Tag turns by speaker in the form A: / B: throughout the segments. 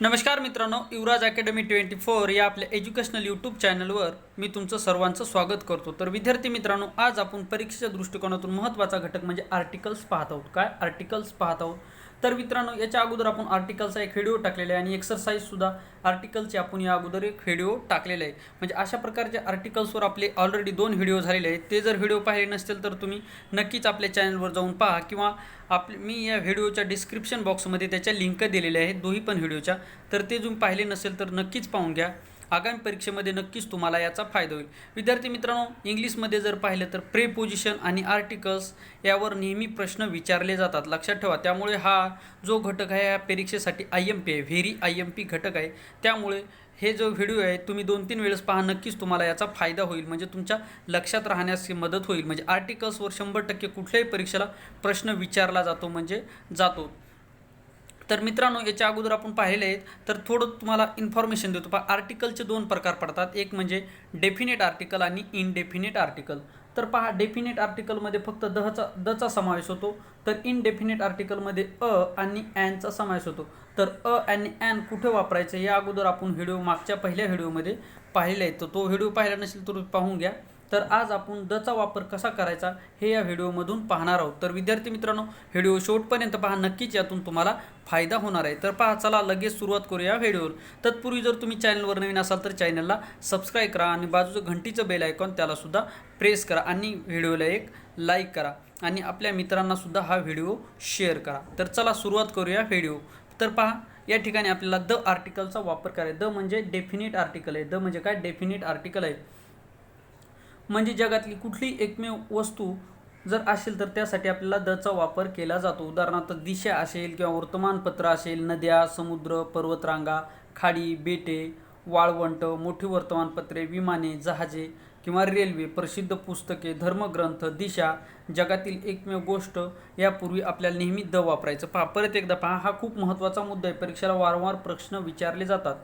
A: नमस्कार मित्रांनो, युवराज अकॅडमी 24 या आपल्या एज्युकेशनल यूट्यूब चॅनलवर मी तुमचं सर्वांचं स्वागत करतो। तर विद्यार्थी मित्रांनो, आज आपण परीक्षेच्या दृष्टिकोनातून महत्त्वाचा घटक म्हणजे आर्टिकल्स पाहत आहोत। काय आर्टिकल्स पाहत आहोत? तर मित्रांनो, याच्या अगोदर आपण आर्टिकलचा एक व्हिडिओ टाकलेला आहे आणि एक्सरसाइज सुद्धा आर्टिकलचे आपण या अगोदर एक व्हिडिओ टाकलेला आहे। म्हणजे अशा प्रकारच्या आर्टिकल्सवर आपले ऑलरेडी 2 व्हिडिओ झालेले आहेत। ते जर व्हिडिओ पाहिले नसतील तर तुम्ही नक्कीच आपल्या चॅनलवर जाऊन पहा किंवा मी या व्हिडिओच्या डिस्क्रिप्शन बॉक्समध्ये त्याच्या लिंक दिलेल्या आहेत दोन्ही पण व्हिडिओच्या। तर ते तुम्ही पाहिले नसेल तर नक्कीच पाहून घ्या। आगामी परीक्षेमध्ये नक्कीच तुम्हाला याचा फायदा होईल। विद्यार्थी मित्रांनो, इंग्लिशमध्ये जर पाहिलं तर प्रेपोजिशन आणि आर्टिकल्स यावर नेहमी प्रश्न विचारले जातात, लक्षात ठेवा। त्यामुळे हा जो घटक आहे हा परीक्षेसाठी IMP आहे, व्हेरी IMP घटक आहे। त्यामुळे हे जो व्हिडिओ आहे तुम्ही 2-3 वेळेस पहा, नक्कीच तुम्हाला याचा फायदा होईल, म्हणजे तुमच्या लक्षात राहण्यास मदत होईल। म्हणजे आर्टिकल्सवर 100% कुठल्याही परीक्षेला प्रश्न विचारला जातो म्हणजे जातो। तर मित्रांनो, याच्या अगोदर आपण पाहिले आहेत तर थोडं तुम्हाला इन्फॉर्मेशन देतो। पहा, आर्टिकलचे 2 प्रकार पडतात, एक म्हणजे डेफिनेट आर्टिकल आणि इनडेफिनेट आर्टिकल। तर पहा, डेफिनेट आर्टिकलमध्ये फक्त दचा समावेश होतो, तर इनडेफिनेट आर्टिकलमध्ये आणि ॲनचा समावेश होतो। तर आणि ॲन कुठे वापरायचं या अगोदर आपण मागच्या पहिल्या व्हिडिओमध्ये पाहिलेला आहे, तर तो व्हिडिओ पाहिला नसेल तर पाहून घ्या। तर आज आपण दचा वापर कसा करायचा हे या व्हिडिओमधून पाहणार आहोत। तर विद्यार्थी मित्रांनो, व्हिडिओ शेवटपर्यंत पहा, नक्कीच यातून तुम्हाला फायदा होणार आहे। तर पहा, चला लगेच सुरुवात करूया व्हिडिओवर। तत्पूर्वी जर तुम्ही चॅनलवर नवीन असाल तर चॅनलला सबस्क्राईब करा आणि बाजूचं घंटीचं बेल आयकॉन त्यालासुद्धा प्रेस करा आणि व्हिडिओला एक लाईक करा आणि आपल्या मित्रांनासुद्धा हा व्हिडिओ शेअर करा। तर चला सुरुवात करूया व्हिडिओ। तर पहा, या ठिकाणी आपल्याला द आर्टिकलचा वापर करायचा। द म्हणजे डेफिनेट आर्टिकल आहे। द म्हणजे काय? डेफिनेट आर्टिकल आहे, म्हणजे जगातली कुठली एकमेव वस्तू जर असेल तर त्यासाठी आपल्याला दचा वापर केला जातो। उदाहरणार्थ दिशा असेल किंवा वर्तमानपत्र असेल, नद्या, समुद्र, पर्वतरांगा, खाडी, बेटे, वाळवंट, मोठी वर्तमानपत्रे, विमाने, जहाजे किंवा रेल्वे, प्रसिद्ध पुस्तके, धर्मग्रंथ, दिशा, जगातील एकमेव गोष्ट यापूर्वी आपल्याला नेहमी द वापरायचं। पहा, परत एकदा पहा, हा खूप महत्त्वाचा मुद्दा आहे, परीक्षेला वारंवार प्रश्न विचारले जातात।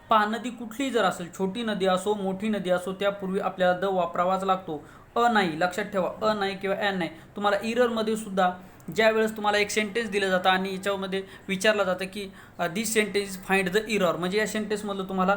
A: पहा, नदी कुठलीही जर असेल, छोटी नदी असो मोठी नदी असो, त्यापूर्वी आपल्याला द वापरावाच लागतो, नाही, लक्षात ठेवा। नाही किंवा ॲन नाही। तुम्हाला इररमध्ये सुद्धा ज्या वेळेस तुम्हाला एक सेंटेन्स दिलं जातं आणि याच्यामध्ये विचारलं जातं की दिस सेंटेन्स फाइंड द इरर, म्हणजे या सेंटेन्समधलं तुम्हाला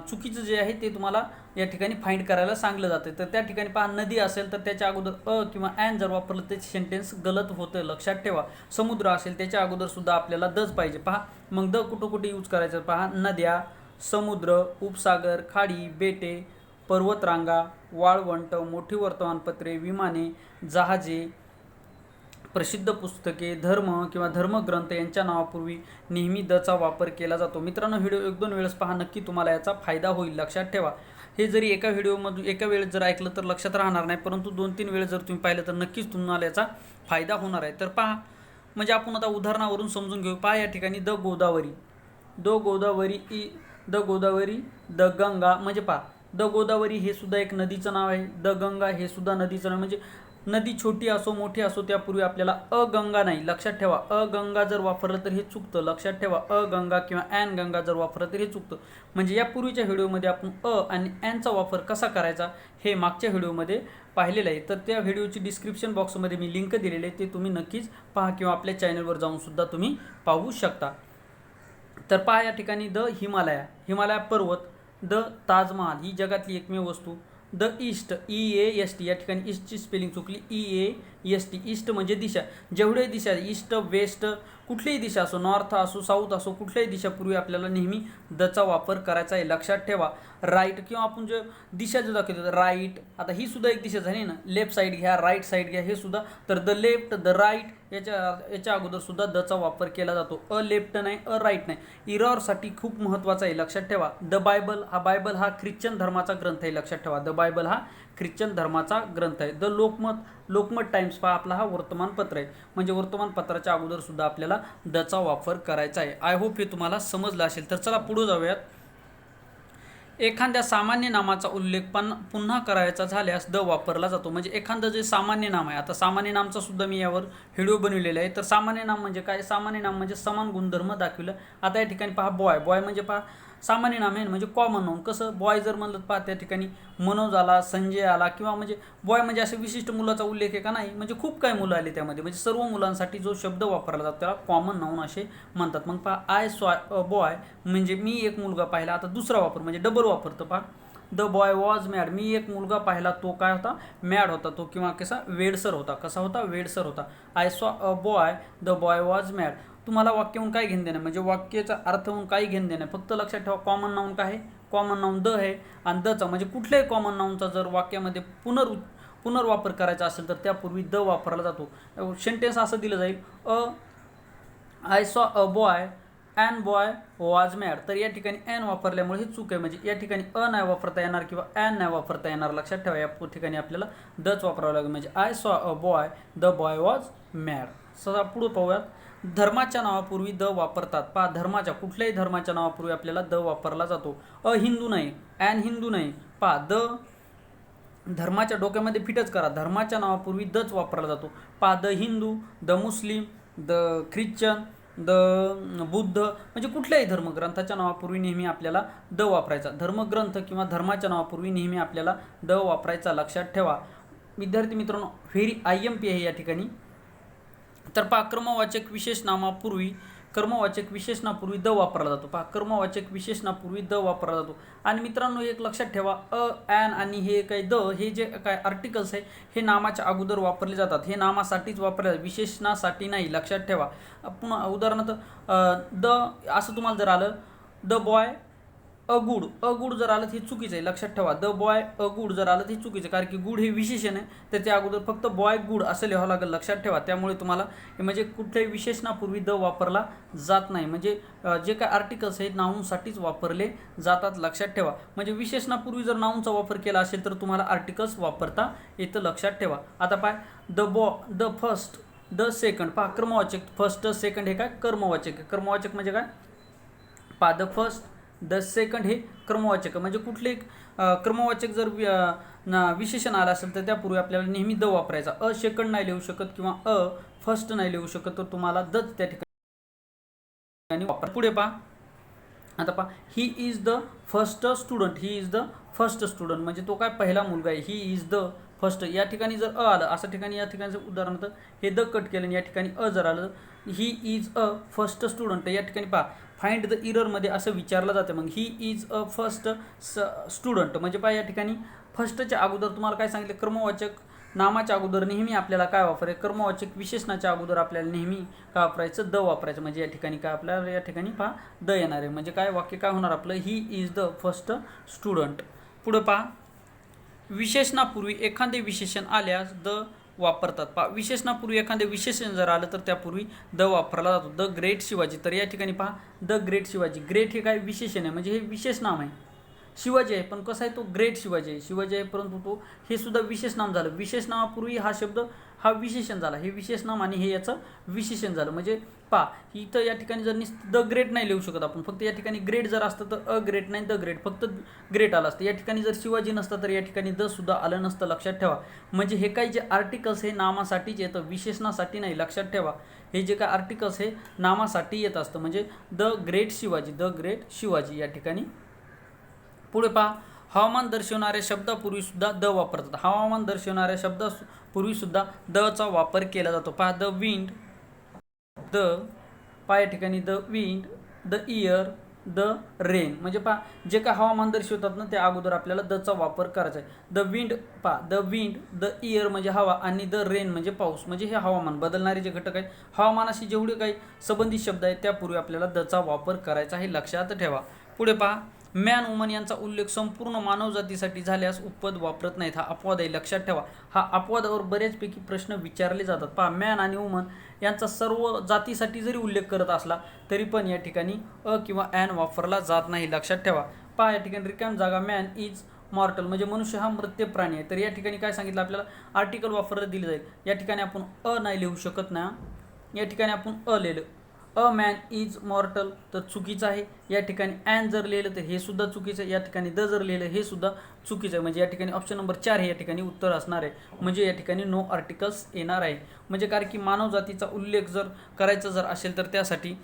A: चुकीचं जे आहे ते तुम्हाला या ठिकाणी फाइंड करायला सांगलं जातं। तर त्या ठिकाणी पहा, नदी असेल तर त्याच्या अगोदर किंवा ॲन जर वापरलं तर सेंटेन्स गलत होतं, लक्षात ठेवा। समुद्र असेल त्याच्या अगोदर सुद्धा आपल्याला दच पाहिजे। पहा, मग द कुठं कुठे यूज करायचं? पहा, नद्या, समुद्र, उपसागर, खाडी, बेटे, पर्वतरांगा, वाळवंट, मोठी वर्तमानपत्रे, विमाने, जहाजे, प्रसिद्ध पुस्तके, धर्म किंवा धर्मग्रंथ यांच्या नावापूर्वी नेहमी दचा वापर केला जातो। मित्रांनो, व्हिडिओ 1-2 वेळेस पहा, नक्की तुम्हाला याचा फायदा होईल, लक्षात ठेवा। हे जरी एका व्हिडिओमधून एका वेळेस जर ऐकलं तर लक्षात राहणार नाही, परंतु 2-3 वेळेस जर तुम्ही पाहिलं तर नक्कीच तुम्हाला याचा फायदा होणार आहे। तर पहा, म्हणजे आपण आता उदाहरणावरून समजून घेऊ। पहा, या ठिकाणी the Godavari, the Godavari, the Ganga, म्हणजे पहा, द गोदावरी हे सुद्धा एक नदीचं नाव आहे, द गंगा हे सुद्धा नदीचं नाव, म्हणजे नदी छोटी असो मोठी असो त्यापूर्वी आपल्याला गंगा नाही, लक्षात ठेवा। गंगा जर वापरलं तर हे चुकतं, लक्षात ठेवा। गंगा किंवा ॲन गंगा जर वापरलं तर हे चुकतं। म्हणजे यापूर्वीच्या व्हिडिओमध्ये आपण आणि ॲनचा वापर कसा करायचा हे मागच्या व्हिडिओमध्ये पाहिलेलं आहे। तर त्या व्हिडिओची डिस्क्रिप्शन बॉक्समध्ये मी लिंक दिलेली आहे, ते तुम्ही नक्कीच पहा किंवा आपल्या चॅनलवर जाऊन सुद्धा तुम्ही पाहू शकता। तर पहा, या ठिकाणी द हिमालय पर्वत, द ताजमहाल ही जगातली एकमेव वस्तू, द ईस्ट, EAST, या ठिकाणी ईस्टची स्पेलिंग चुकली, EAST, ईस्ट म्हणजे दिशा। जेवढे दिशा, ईस्ट, वेस्ट, कुठलीही दिशा असो, नॉर्थ असो, साऊथ असो, कुठल्याही दिशापूर्वी आपल्याला नेहमी दचा वापर करायचा आहे, लक्षात ठेवा। राईट किंवा आपण जे दिशा जो दाखवतो राईट, आता ही सुद्धा एक दिशा झाली ना, लेफ्ट साईड घ्या, राईट साईड घ्या, हे सुद्धा, तर द लेफ्ट, द राईट याच्या अगोदर सुद्धा दचा वापर केला जातो। लेफ्ट नाही, राईट नाही। इररसाठी खूप महत्त्वाचा आहे, लक्षात ठेवा। द बायबल हा ख्रिश्चन धर्माचा ग्रंथ आहे, लक्षात ठेवा। द बायबल हा ख्रिश्चन धर्माचा ग्रंथ आहे। द लोकमत टाइम्स पहा, आपला हा वर्तमानपत्र आहे, म्हणजे वर्तमानपत्राच्या अगोदर सुद्धा आपल्याला दचा वापर करायचा आहे। आय होप हे तुम्हाला समजलं असेल। तर चला पुढे जाऊयात। एखाद्या सामान्य नामाचा उल्लेख पुन्हा करायचा झाल्यास द वापरला जातो, म्हणजे एखादं जे सामान्य नाम आहे, आता सामान्य नामचा सुद्धा मी यावर व्हिडिओ बनवलेला आहे। तर सामान्य नाम म्हणजे काय? सामान्य नाम म्हणजे समान गुणधर्म दाखविलं। आता या ठिकाणी पहा, बॉय म्हणजे पहा, सामान्य नाम आहे म्हणजे कॉमन नाऊन. कसं बॉय जर म्हणलं पहा त्या ठिकाणी मनोज आला, संजय आला, किंवा म्हणजे बॉय म्हणजे असे विशिष्ट मुलाचा उल्लेख आहे का नाही, म्हणजे खूप काही मुलं आली त्यामध्ये, म्हणजे सर्व मुलांसाठी जो शब्द वापरला जातो त्याला कॉमन नाऊन असे म्हणतात. मग पहा आय सॉ अ बॉय म्हणजे मी एक मुलगा पाहिला. आता दुसरा वापर म्हणजे डबल वापरतो पहा. द बॉय वॉज मॅड, मी एक मुलगा पाहिला, तो काय होता, मॅड होता तो, किंवा कसा वेडसर होता. कसा होता, वेडसर होता. I saw a boy, the boy was mad. तुम्हाला वाक्याहून काय घेणं देणं, म्हणजे वाक्याचा अर्थ होऊन काही घेणं देणं, फक्त लक्षात ठेवा कॉमन नाऊन काय आहे, कॉमन नाऊन द आहे. आणि दचा म्हणजे कुठल्याही कॉमन नाऊनचा जर वाक्यामध्ये पुनर्वापर करायचा असेल तर त्यापूर्वी द वापरला जातो. सेंटेन्स असं दिलं जाईल, I saw a boy and boy was mad. तर या ठिकाणी ॲन वापरल्यामुळे हे चूक आहे, म्हणजे या ठिकाणी नाही वापरता येणार किंवा ॲन नाही वापरता येणार. लक्षात ठेवा या ठिकाणी आपल्याला दच वापरावं लागेल, म्हणजे I saw a boy, the boy was mad. सदा पुढे पाहूयात. धर्माच्या नावापूर्वी द वापरतात. पहा धर्माच्या कुठल्याही धर्माच्या नावापूर्वी आपल्याला द वापरला जातो. हिंदू नाही, ॲन हिंदू नाही. पहा द धर्माच्या डोक्यामध्ये फिटच करा, धर्माच्या नावापूर्वी दच वापरला जातो. पहा the Hindu, the Muslim, the Christian, the Buddha, म्हणजे कुठल्याही धर्मग्रंथाच्या नावापूर्वी नेहमी आपल्याला द वापरायचा. धर्मग्रंथ किंवा धर्माच्या नावापूर्वी नेहमी आपल्याला द वापरायचा. लक्षात ठेवा विद्यार्थी मित्रांनो. व्हेरी IMP आहे या ठिकाणी. तर पहा कर्मवाचक विशेषणामापूर्वी द वापरला जातो. पहा कर्मवाचक विशेषणापूर्वी द वापरला जातो. आणि मित्रांनो एक लक्षात ठेवा, ॲन आणि हे काय द, हे जे काय आर्टिकल्स आहे हे नामाच्या अगोदर वापरले जातात. हे नामासाठीच वापरले जातात, विशेषणासाठी नाही. लक्षात ठेवा. पुन्हा उदाहरणार्थ द असं तुम्हाला जर आलं, द बॉय अ गुड जर आलं हे चुकीचं आहे. लक्षात ठेवा द बॉय अ गुड जर आलं हे चुकीचं आहे, कारण की गुड हे विशेषण आहे, तर त्या अगोदर फक्त बॉय गुड असं लिहावं लागेल. लक्षात ठेवा. त्यामुळे तुम्हाला म्हणजे कुठल्याही विशेषणापूर्वी द वापरला जात नाही, म्हणजे जे काय आर्टिकल्स आहेत नाऊनसाठीच वापरले जातात. लक्षात ठेवा. म्हणजे विशेषणापूर्वी जर नाऊनचा वापर केला असेल तर तुम्हाला आर्टिकल्स वापरता येतं. लक्षात ठेवा. आता द फर्स्ट, द सेकंड. पहा कर्मवाचक, फर्स्ट सेकंड हे काय कर्मवाचक आहे. कर्मवाचक म्हणजे काय, पहा द फर्स्ट, द सेकंड हे कर्मवाचक, म्हणजे कुठले कर्मवाचक जर विशेषण आलं असेल तर त्यापूर्वी आपल्याला नेहमी द वापरायचा. सेकंड नाही लिहू शकत किंवा फर्स्ट नाही लिहू शकत, तर तुम्हाला दच त्या ठिकाणी वापर. पुढे पहा. आता पहा he is the first student, he is the first student म्हणजे तो काय पहिला मुलगा आहे. ही इज द फर्स्ट, या ठिकाणी जर आलं असं ठिकाणी, या ठिकाणी उदाहरणार्थ हे द कट केलं, या ठिकाणी जर आलं, he is a first student, या ठिकाणी पहा फाइंड द इररमध्ये असं विचारलं जातं. मग he is a first student म्हणजे पहा या ठिकाणी फर्स्टच्या अगोदर तुम्हाला काय सांगितलं, कर्मवाचक नामाच्या अगोदर नेहमी आपल्याला काय वापरायचं, कर्मवाचक विशेषणाच्या अगोदर आपल्याला नेहमी काय वापरायचं, द वापरायचं. म्हणजे या ठिकाणी काय आपल्याला या ठिकाणी पहा द येणार आहे, म्हणजे काय वाक्य काय होणार आपलं, he is the first student. पुढे पहा विशेषणापूर्वी एखादे विशेषण आल्यास द वापरतात. पहा विशेषणापूर्वी एखादे विशेषण जर आलं तर त्यापूर्वी द वापरला जातो. द ग्रेट शिवाजी, तर या ठिकाणी पहा द ग्रेट शिवाजी. ग्रेट हे काय विशेषण आहे, म्हणजे हे विशेष नाम आहे. शिवाजी आहे पण कसा आहे तो ग्रेट शिवाजी आहे. शिवाजी आहे परंतु तो हे सुद्धा विशेष नाम झालं. विशेष नामापूर्वी हा शब्द हा विशेषण झाला. हे विशेष नाम आणि हे याचं विशेषण झालं. म्हणजे पहा इथं या ठिकाणी जर द ग्रेट नाही लिहू शकत आपण, फक्त या ठिकाणी ग्रेट जर असतं तर अ ग्रेट नाही द ग्रेट, फक्त ग्रेट आलं असतं. या ठिकाणी जर शिवाजी नसतं तर या ठिकाणी द सुद्धा आलं नसतं. लक्षात ठेवा. म्हणजे हे काही जे आर्टिकल्स हे नामासाठीच येतं, विशेषणासाठी नाही. लक्षात ठेवा. हे जे काय आर्टिकल्स हे नामासाठी येत असतं. म्हणजे the great Shivaji, the great Shivaji या ठिकाणी. पुढे पहा हवामान दर्शवणाऱ्या शब्दापूर्वी सुद्धा द वापरतात. हवामान दर्शवणाऱ्या शब्दापूर्वी सुद्धा दचा वापर केला जातो. पहा द विंड, द पहा या ठिकाणी the wind, the year, the rain म्हणजे पहा जे काय हवामान दर्शवतात ना त्या अगोदर आपल्याला दचा वापर करायचा आहे. द विंड पहा द विंड, द इयर म्हणजे हवा आणि द रेन म्हणजे पाऊस, म्हणजे हे हवामान बदलणारे जे घटक आहेत हवामानाशी जेवढे काही संबंधित शब्द आहेत त्यापूर्वी आपल्याला दचा वापर करायचा आहे. लक्षात ठेवा. पुढे पहा मॅन वुमन यांचा उल्लेख संपूर्ण मानवजातीसाठी झाल्यास उपपद वापरत नाहीत. हा अपवाद आहे. लक्षात ठेवा. हा अपवादावर बऱ्याचपैकी प्रश्न विचारले जातात. पहा मॅन आणि वुमन यांचा सर्व जातीसाठी जरी उल्लेख करत असला तरी पण या ठिकाणी किंवा ॲन वापरला जात नाही. लक्षात ठेवा. पहा या ठिकाणी रिकाम जागा मॅन इज मॉर्टल म्हणजे मनुष्य हा मृत्य प्राणी आहे. तर या ठिकाणी काय सांगितलं आपल्याला, आर्टिकल वापरलं दिलं जाईल. या ठिकाणी आपण नाही लिहू शकत ना, या ठिकाणी आपण लिहिलं. अ मॅन इज मॉर्टल तर चुकीचं आहे. या ठिकाणी ॲन जर लिहिलं तर हे सुद्धा चुकीचं आहे. या ठिकाणी द जर लिहिलं हे सुद्धा चुकीचं आहे. म्हणजे या ठिकाणी ऑप्शन नंबर 4 हे या ठिकाणी उत्तर असणार आहे. म्हणजे या ठिकाणी नो आर्टिकल्स येणार आहे. म्हणजे कारण की मानवजातीचा उल्लेख जर करायचा जर असेल तर त्यासाठी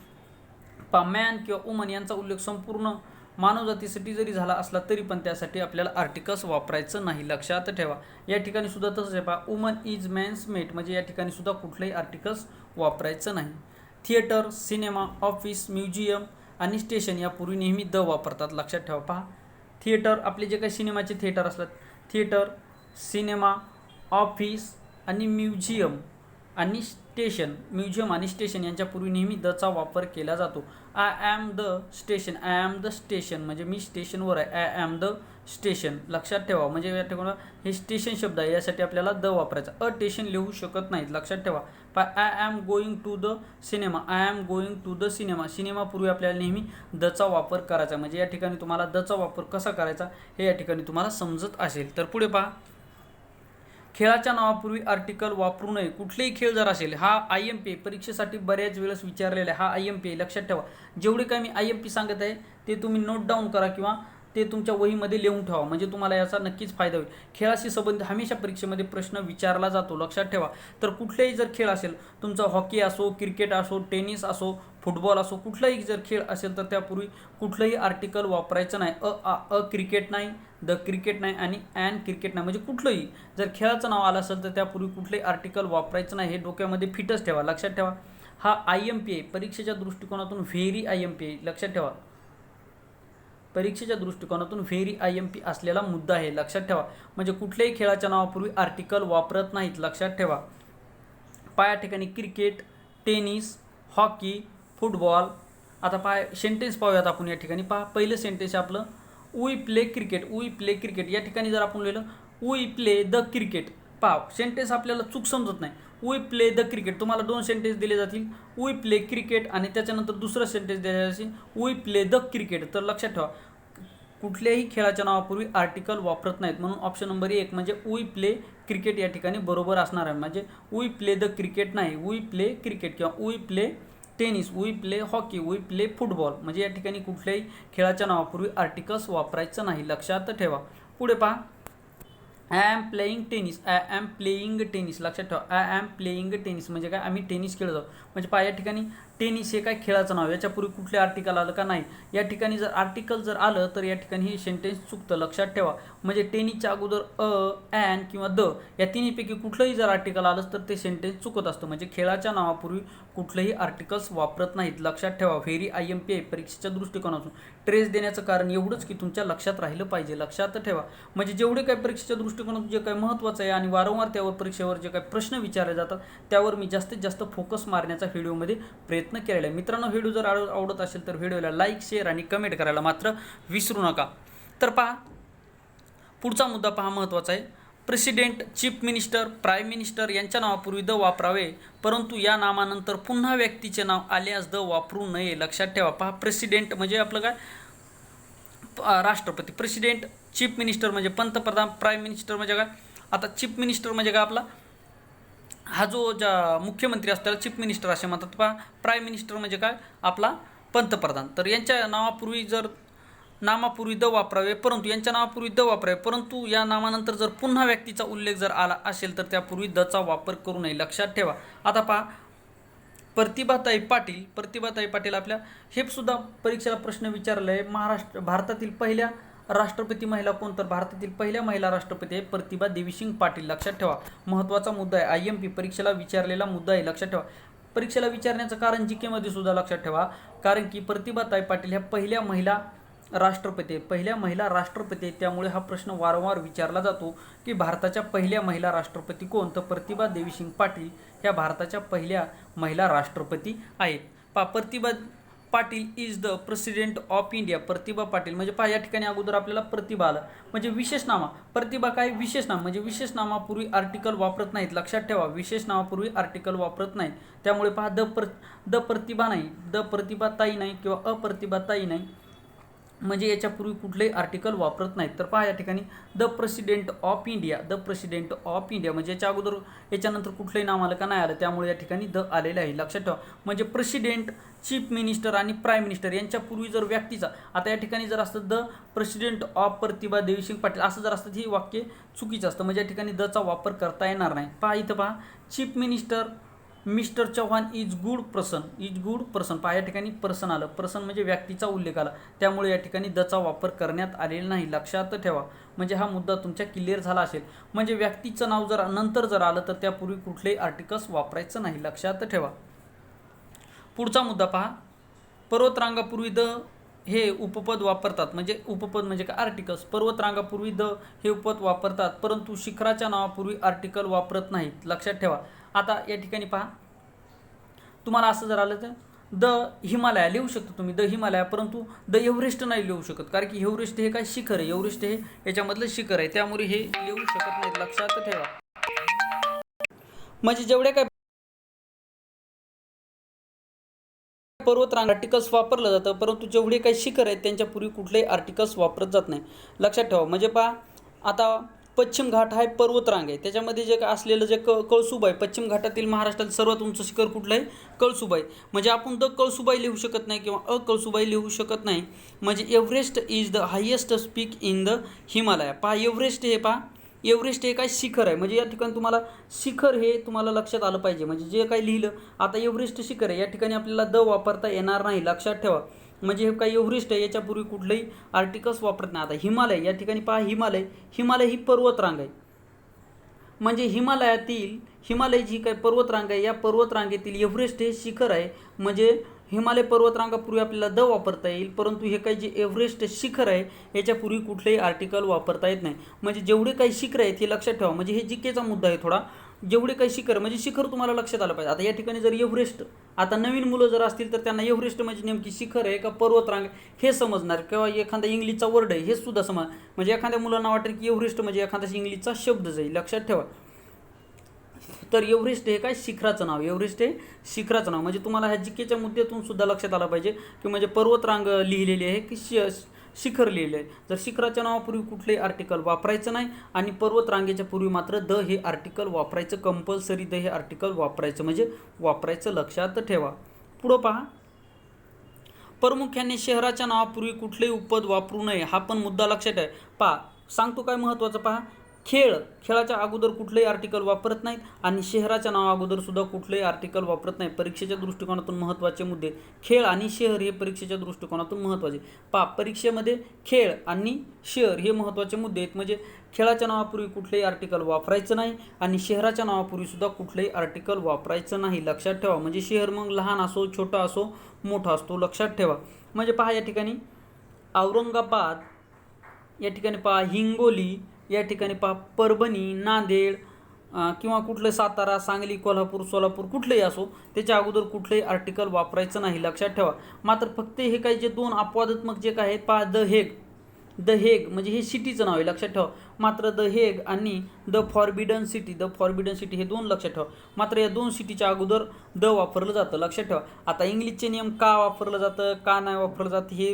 A: मॅन किंवा वुमन यांचा उल्लेख संपूर्ण मानवजातीसाठी जरी झाला असला तरी पण त्यासाठी आपल्याला आर्टिकल्स वापरायचं नाही, लक्षात ठेवा. या ठिकाणी सुद्धा तसंच आहे पहा, वुमन इज मॅन्स मेट म्हणजे या ठिकाणी सुद्धा कुठलंही आर्टिकल्स वापरायचं नाही. थिएटर, सिनेमा, ऑफिस, म्युझियम आणि स्टेशन यापूर्वी नेहमी द वापरतात, लक्षात ठेवा. पहा, थिएटर आपले जे काही सिनेमाचे थिएटर असतात, थिएटर, सिनेमा, ऑफिस आणि म्युझियम आणि स्टेशन, म्युझियम आणि स्टेशन यांच्यापूर्वी नेहमी दचा वापर केला जातो. I am the station, I am the station म्हणजे मी स्टेशनवर आहे, आय ॲम द स्टेशन, लक्षात ठेवा. म्हणजे या ठिकाणी हे स्टेशन शब्द आहे, यासाठी आपल्याला द वापरायचा. अ स्टेशन लिहू शकत नाहीत, लक्षात ठेवा. I am going to the cinema, I am going to the cinema, सिनेमापूर्वी आपल्याला नेहमी दचा वापर करायचा. म्हणजे या ठिकाणी तुम्हाला दचा वापर कसा करायचा हे या ठिकाणी तुम्हाला समजत असेल. तर पुढे पहा, खेळाच्या नावापूर्वी आर्टिकल वापरू नये. कुठलेही खेळ जर असेल, हा IMP परीक्षेसाठी बऱ्याच वेळेस विचारलेला आहे, हा IMP लक्षात ठेवा. जेवढे काही मी IMP सांगत आहे ते तुम्ही नोट डाऊन करा किंवा ते तुमच्या वहीमध्ये लिहून ठेवा, म्हणजे तुम्हाला याचा नक्कीच फायदा होईल. खेळाशी संबंधित हमेशा परीक्षेमध्ये प्रश्न विचारला जातो, लक्षात ठेवा. तर कुठलेही जर खेळ असेल, तुमचा हॉकी असो, क्रिकेट असो, टेनिस असो, फुटबॉल असो, कुठलाही जर खेळ असेल तर त्यापूर्वी कुठलंही आर्टिकल वापरायचं नाही. अ क्रिकेट नाही, द क्रिकेट नाही आणि ॲन क्रिकेट नाही, म्हणजे कुठलंही जर खेळाचं नाव आलं असेल तर त्यापूर्वी कुठलंही आर्टिकल वापरायचं नाही, हे डोक्यामध्ये फिटच ठेवा, लक्षात ठेवा. हा IMP आहे, परीक्षेच्या दृष्टिकोनातून व्हेरी IMP आहे, लक्षात ठेवा. परीक्षेच्या दृष्टिकोनातून व्हेरी IMP असलेला मुद्दा आहे, लक्षात ठेवा. म्हणजे कुठल्याही खेळाच्या नावापूर्वी आर्टिकल वापरत नाहीत, लक्षात ठेवा. या ठिकाणी क्रिकेट, टेनिस, हॉकी, फुटबॉल. आता सेंटेन्स पाहूयात आपण या ठिकाणी. पहिलं सेंटेन्स आपलं, we play cricket, we play cricket. या ठिकाणी जर आपण लिहिलं we play the cricket, sentence आपल्याला चूक समजत नाही. वी प्ले द क्रिकेट, तुम्हाला 2 सेंटेन्स दिले जातील, वी प्ले क्रिकेट आणि त्याच्यानंतर दुसरं सेंटेन्स दिले जाईल वी प्ले द क्रिकेट. तर लक्षात ठेवा, कुठल्याही खेळाच्या नावापूर्वी आर्टिकल वापरत नाहीत, म्हणून ऑप्शन नंबर 1 म्हणजे वी प्ले क्रिकेट या ठिकाणी बरोबर असणार आहे. म्हणजे वी प्ले द क्रिकेट नाही, वी प्ले क्रिकेट किंवा we play tennis, we play hockey, we play football. म्हणजे या ठिकाणी कुठल्याही खेळाच्या नावापूर्वी आर्टिकल्स वापरायचं नाही, लक्षात ठेवा. पुढे पहा, I am playing tennis, I am playing tennis, लक्षात ठेवा. आय ॲम प्लेईंग टेनिस म्हणजे काय, आम्ही टेनिस खेळत आहोत. म्हणजे या ठिकाणी टेनिस हे काय खेळाचं नाव, याच्यापूर्वी कुठले आर्टिकल आलं का नाही. या ठिकाणी जर आर्टिकल जर आलं तर या ठिकाणी हे सेंटेन्स चुकतं, लक्षात ठेवा. म्हणजे टेनिसच्या अगोदर ॲन किंवा द या तिन्हीपैकी कुठलंही जर आर्टिकल आलं तर ते सेंटेन्स चुकत असतं. म्हणजे खेळाच्या नावापूर्वी कुठलेही आर्टिकल्स वापरत नाहीत, लक्षात ठेवा. व्हेरी IMP आहे परीक्षेच्या दृष्टिकोनातून. ट्रेस देण्याचं कारण एवढंच की तुमच्या लक्षात राहिलं पाहिजे, लक्षात ठेवा. म्हणजे जेवढे काही परीक्षेच्या दृष्टिकोनातून जे काही महत्त्वाचं आहे आणि वारंवार त्यावर परीक्षेवर जे काही प्रश्न विचारले जातात त्यावर मी जास्तीत जास्त फोकस मारण्याचा व्हिडिओमध्ये प्रयत्न केलेला आहे. मित्रांनो, व्हिडिओ जर आवडत असेल तर व्हिडिओला लाईक, शेअर आणि कमेंट करायला मात्र विसरू नका. तर पहा, पुढचा मुद्दा पहा, महत्त्वाचा आहे. President, chief minister, prime minister यांच्या नावापूर्वी द वापरावे, परंतु या नामानंतर पुन्हा व्यक्तीचे नाव आल्यास द वापरू नये, लक्षात ठेवा. पहा, प्रेसिडेंट म्हणजे आपलं काय, राष्ट्रपती. प्रेसिडेंट, चीफ मिनिस्टर म्हणजे पंतप्रधान, प्राईम मिनिस्टर म्हणजे काय, आता चीफ मिनिस्टर म्हणजे काय आपला हा जो मुख्यमंत्री असतो त्याला चीफ मिनिस्टर असे म्हणतात. पहा, प्राईम मिनिस्टर म्हणजे काय, आपला पंतप्रधान. तर यांच्या नामापूर्वी द वापरावे, परंतु यांच्या नावापूर्वी द वापरावे, परंतु या नामानंतर जर पुन्हा व्यक्तीचा उल्लेख जर आला असेल तर त्यापूर्वी दचा वापर करू नये, लक्षात ठेवा. आता पहा, प्रतिभाताई पाटील आपल्या हे सुद्धा परीक्षेला प्रश्न विचारला आहे. भारतातील पहिल्या राष्ट्रपती महिला कोण, तर भारतातील पहिल्या महिला राष्ट्रपती आहे प्रतिभा देवीसिंग पाटील, लक्षात ठेवा. महत्त्वाचा मुद्दा आहे, IMP परीक्षेला विचारलेला मुद्दा आहे, लक्षात ठेवा. परीक्षेला विचारण्याचं कारण GK मध्ये सुद्धा लक्षात ठेवा, कारण की प्रतिभाताई पाटील ह्या पहिल्या महिला राष्ट्रपती आहेत. त्यामुळे हा प्रश्न वारंवार विचारला जातो की भारताच्या पहिल्या महिला राष्ट्रपती कोण, तर प्रतिभा देवीसिंग पाटील ह्या भारताच्या पहिल्या महिला राष्ट्रपती आहेत. Pratibha Patil is the president of India. Pratibha Patil म्हणजे या ठिकाणी अगोदर आपल्याला प्रतिभा आलं म्हणजे विशेष नामा. प्रतिभा काय, विशेष नाम, म्हणजे विशेष नामापूर्वी आर्टिकल वापरत नाहीत, लक्षात ठेवा. विशेष नामापूर्वी आर्टिकल वापरत नाहीत. त्यामुळे पहा, द प्रतिभा नाही, द प्रतिभाताई नाही किंवा अप्रतिभाताई नाही, म्हणजे याच्यापूर्वी कुठलेही आर्टिकल वापरत नाहीत. तर पहा, या ठिकाणी द प्रेसिडेंट ऑफ इंडिया म्हणजे याच्यानंतर कुठलंही नाम आलं का नाही आलं, त्यामुळे या ठिकाणी द आलेलं आहे, लक्षात ठेवा. म्हणजे प्रेसिडेंट, चीफ मिनिस्टर आणि प्राईम मिनिस्टर यांच्यापूर्वी जर व्यक्तीचा, आता या ठिकाणी जर असतं द प्रेसिडेंट ऑफ प्रतिभा देवीसिंग पाटील असं जर असतं हे वाक्य चुकीचं असतं, म्हणजे या ठिकाणी दचा वापर करता येणार नाही. पहा, इथं पहा, chief minister mister Chavan is good person, is good person. पहा या ठिकाणी पर्सन आलं, पर्सन म्हणजे व्यक्तीचा उल्लेख आला, त्यामुळे या ठिकाणी दचा वापर करण्यात आलेला नाही, लक्षात ठेवा. म्हणजे हा मुद्दा तुमच्या क्लिअर झाला असेल. म्हणजे व्यक्तीचं नाव जर नंतर जर आलं तर त्यापूर्वी कुठलेही आर्टिकल्स वापरायचं नाही, लक्षात ठेवा. पुढचा मुद्दा पहा, पर्वतरांगापूर्वी द हे उपपद वापरतात. म्हणजे उपपद म्हणजे काय, आर्टिकल्स. पर्वतरांगापूर्वी द हे उपपद वापरतात, परंतु शिखराच्या नावापूर्वी आर्टिकल वापरत नाहीत, लक्षात ठेवा. आता या ठिकाणी पहा, तुम्हाला असं जर आलं तर द हिमालया लिहू शकतो तुम्ही, द हिमालया, परंतु द एव्हरेस्ट नाही लिहू शकत, कारण की एव्हरेस्ट हे काय शिखर आहे, एव्हरेस्ट हे याच्यामधलं शिखर आहे, त्यामुळे हे लिहू शकत नाहीत, लक्षात ठेवा. म्हणजे जेवढे काय पर्वतरांग आर्टिकल्स वापरलं जातं, परंतु जेवढे काही शिखर आहेत त्यांच्यापूर्वी कुठलेही आर्टिकल्स वापरत जात नाही, लक्षात ठेवा. म्हणजे पहा, आता पश्चिम घाट हा पर्वतरांग आहे, त्याच्यामध्ये जे काय असलेलं जे कळसुबाई, पश्चिम घाटातील महाराष्ट्रातील सर्वात उंच शिखर कुठलं आहे, कळसुबाई. म्हणजे आपण द कळसुबाई लिहू शकत नाही किंवा कळसुबाई लिहू शकत नाही. म्हणजे Everest is the highest peak in the Himalaya. पहा एव्हरेस्ट हे पहा, एव्हरेस्ट हे काय शिखर आहे. म्हणजे या ठिकाणी तुम्हाला शिखर हे तुम्हाला लक्षात आलं पाहिजे. म्हणजे जे काही लिहिलं, आता एव्हरेस्ट शिखर आहे, या ठिकाणी आपल्याला द वापरता येणार नाही, लक्षात ठेवा. म्हणजे हे काही एव्हरेस्ट आहे, याच्यापूर्वी कुठलंही आर्टिकल्स वापरत नाही. आता हिमालय, या ठिकाणी पहा हिमालय, हिमालय ही पर्वतरांग आहे. म्हणजे हिमालय जी काही पर्वतरांग आहे, या पर्वतरांगेतील एव्हरेस्ट हे शिखर आहे. म्हणजे हिमालय पर्वतरांगापूर्वी आपल्याला द वापरता येईल, परंतु हे काही जे एव्हरेस्ट शिखर आहे याच्यापूर्वी कुठलेही आर्टिकल वापरता येत नाही. म्हणजे जेवढे काही शिखर आहेत हे लक्षात ठेवा. म्हणजे हे जीकेचा मुद्दा आहे थोडा. जेवढे काही शिखर, म्हणजे शिखर तुम्हाला लक्षात आलं पाहिजे. आता या ठिकाणी जर एव्हरेस्ट, आता नवीन मुलं जर असतील तर त्यांना एव्हरेस्ट म्हणजे नेमकी शिखर आहे का पर्वतरांग हे समजणार, किंवा एखादा इंग्लिशचा वर्ड आहे हे सुद्धा समज. म्हणजे एखाद्या मुलांना वाटेल की एव्हरेस्ट म्हणजे एखादा इंग्लिशचा शब्द जाईल, लक्षात ठेवा. तर एव्हरेस्ट हे काय शिखराचं नाव, एव्हरेस्ट हे शिखराचं नाव. म्हणजे तुम्हाला ह्या जीकेच्या मुद्द्यातून सुद्धा लक्षात आलं पाहिजे की म्हणजे पर्वतरांग लिहिलेली आहे की शिखर लिहिलं आहे. जर शिखराच्या नावापूर्वी कुठलेही आर्टिकल वापरायचं नाही, आणि पर्वतरांगेच्या पूर्वी मात्र द हे आर्टिकल वापरायचं, कंपल्सरी द हे आर्टिकल वापरायचं, म्हणजे वापरायचं, लक्षात ठेवा. पुढं पहा, प्रामुख्याने शहराच्या नावापूर्वी कुठलेही उपपद वापरू नये, हा पण मुद्दा लक्षात आहे. पहा सांगतो काय महत्त्वाचं, पहा खेळाच्या अगोदर कुठलेही आर्टिकल वापरत नाहीत, आणि शहराच्या नावा अगोदर सुद्धा कुठलेही आर्टिकल वापरत नाही. परीक्षेच्या दृष्टिकोनातून महत्त्वाचे मुद्दे, खेळ आणि शहर हे परीक्षेच्या दृष्टिकोनातून महत्त्वाचे. पहा परीक्षेमध्ये खेळ आणि शहर हे महत्त्वाचे मुद्दे आहेत. म्हणजे खेळाच्या नावापूर्वी कुठलेही आर्टिकल वापरायचं नाही, आणि शहराच्या नावापूर्वी सुद्धा कुठलेही आर्टिकल वापरायचं नाही, लक्षात ठेवा. म्हणजे शहर मग लहान असो, छोटा असो, मोठा असतो, लक्षात ठेवा. म्हणजे पहा या ठिकाणी औरंगाबाद, या ठिकाणी पहा हिंगोली, या ठिकाणी पहा परभणी, नांदेड, किंवा कुठलं सातारा, सांगली, कोल्हापूर, सोलापूर कुठलंही असो, त्याच्या अगोदर कुठलंही आर्टिकल वापरायचं नाही, लक्षात ठेवा. मात्र फक्त हे काही जे दोन अपवादात्मक जे काय आहेत, पहा द हेग म्हणजे हे सिटीचं नाव आहे, लक्षात ठेवा. मात्र द हेग आणि द फॉरबिडन सिटी हे दोन लक्षात ठेवा. मात्र या दोन सिटीच्या अगोदर द वापरलं जातं, लक्षात ठेवा. आता इंग्लिशचे नियम का वापरलं जातं, का नाही वापरलं जातं, हे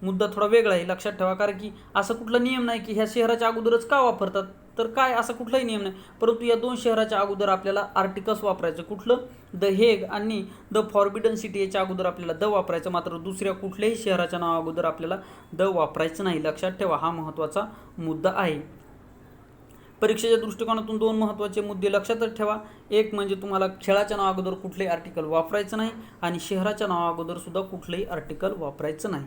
A: मुद्दा थोडा वेगळा आहे, लक्षात ठेवा. कारण की असं कुठला नियम नाही की ह्या शहराच्या अगोदरच का वापरतात, तर काय असा कुठलाही नियम नाही. परंतु या दोन शहराच्या अगोदर आपल्याला आर्टिकल्स वापरायचं, कुठलं, द हेग आणि द फॉरबिडन सिटी याच्या अगोदर आपल्याला द वापरायचं. मात्र दुसऱ्या कुठल्याही शहराच्या नावा अगोदर आपल्याला द वापरायचं नाही, लक्षात ठेवा. हा महत्त्वाचा मुद्दा आहे. परीक्षेच्या दृष्टिकोनातून दोन महत्त्वाचे मुद्दे लक्षातच ठेवा. एक म्हणजे तुम्हाला खेळाच्या नावा अगोदर कुठलेही आर्टिकल वापरायचं नाही, आणि शहराच्या नावा अगोदर सुद्धा कुठलंही आर्टिकल वापरायचं नाही.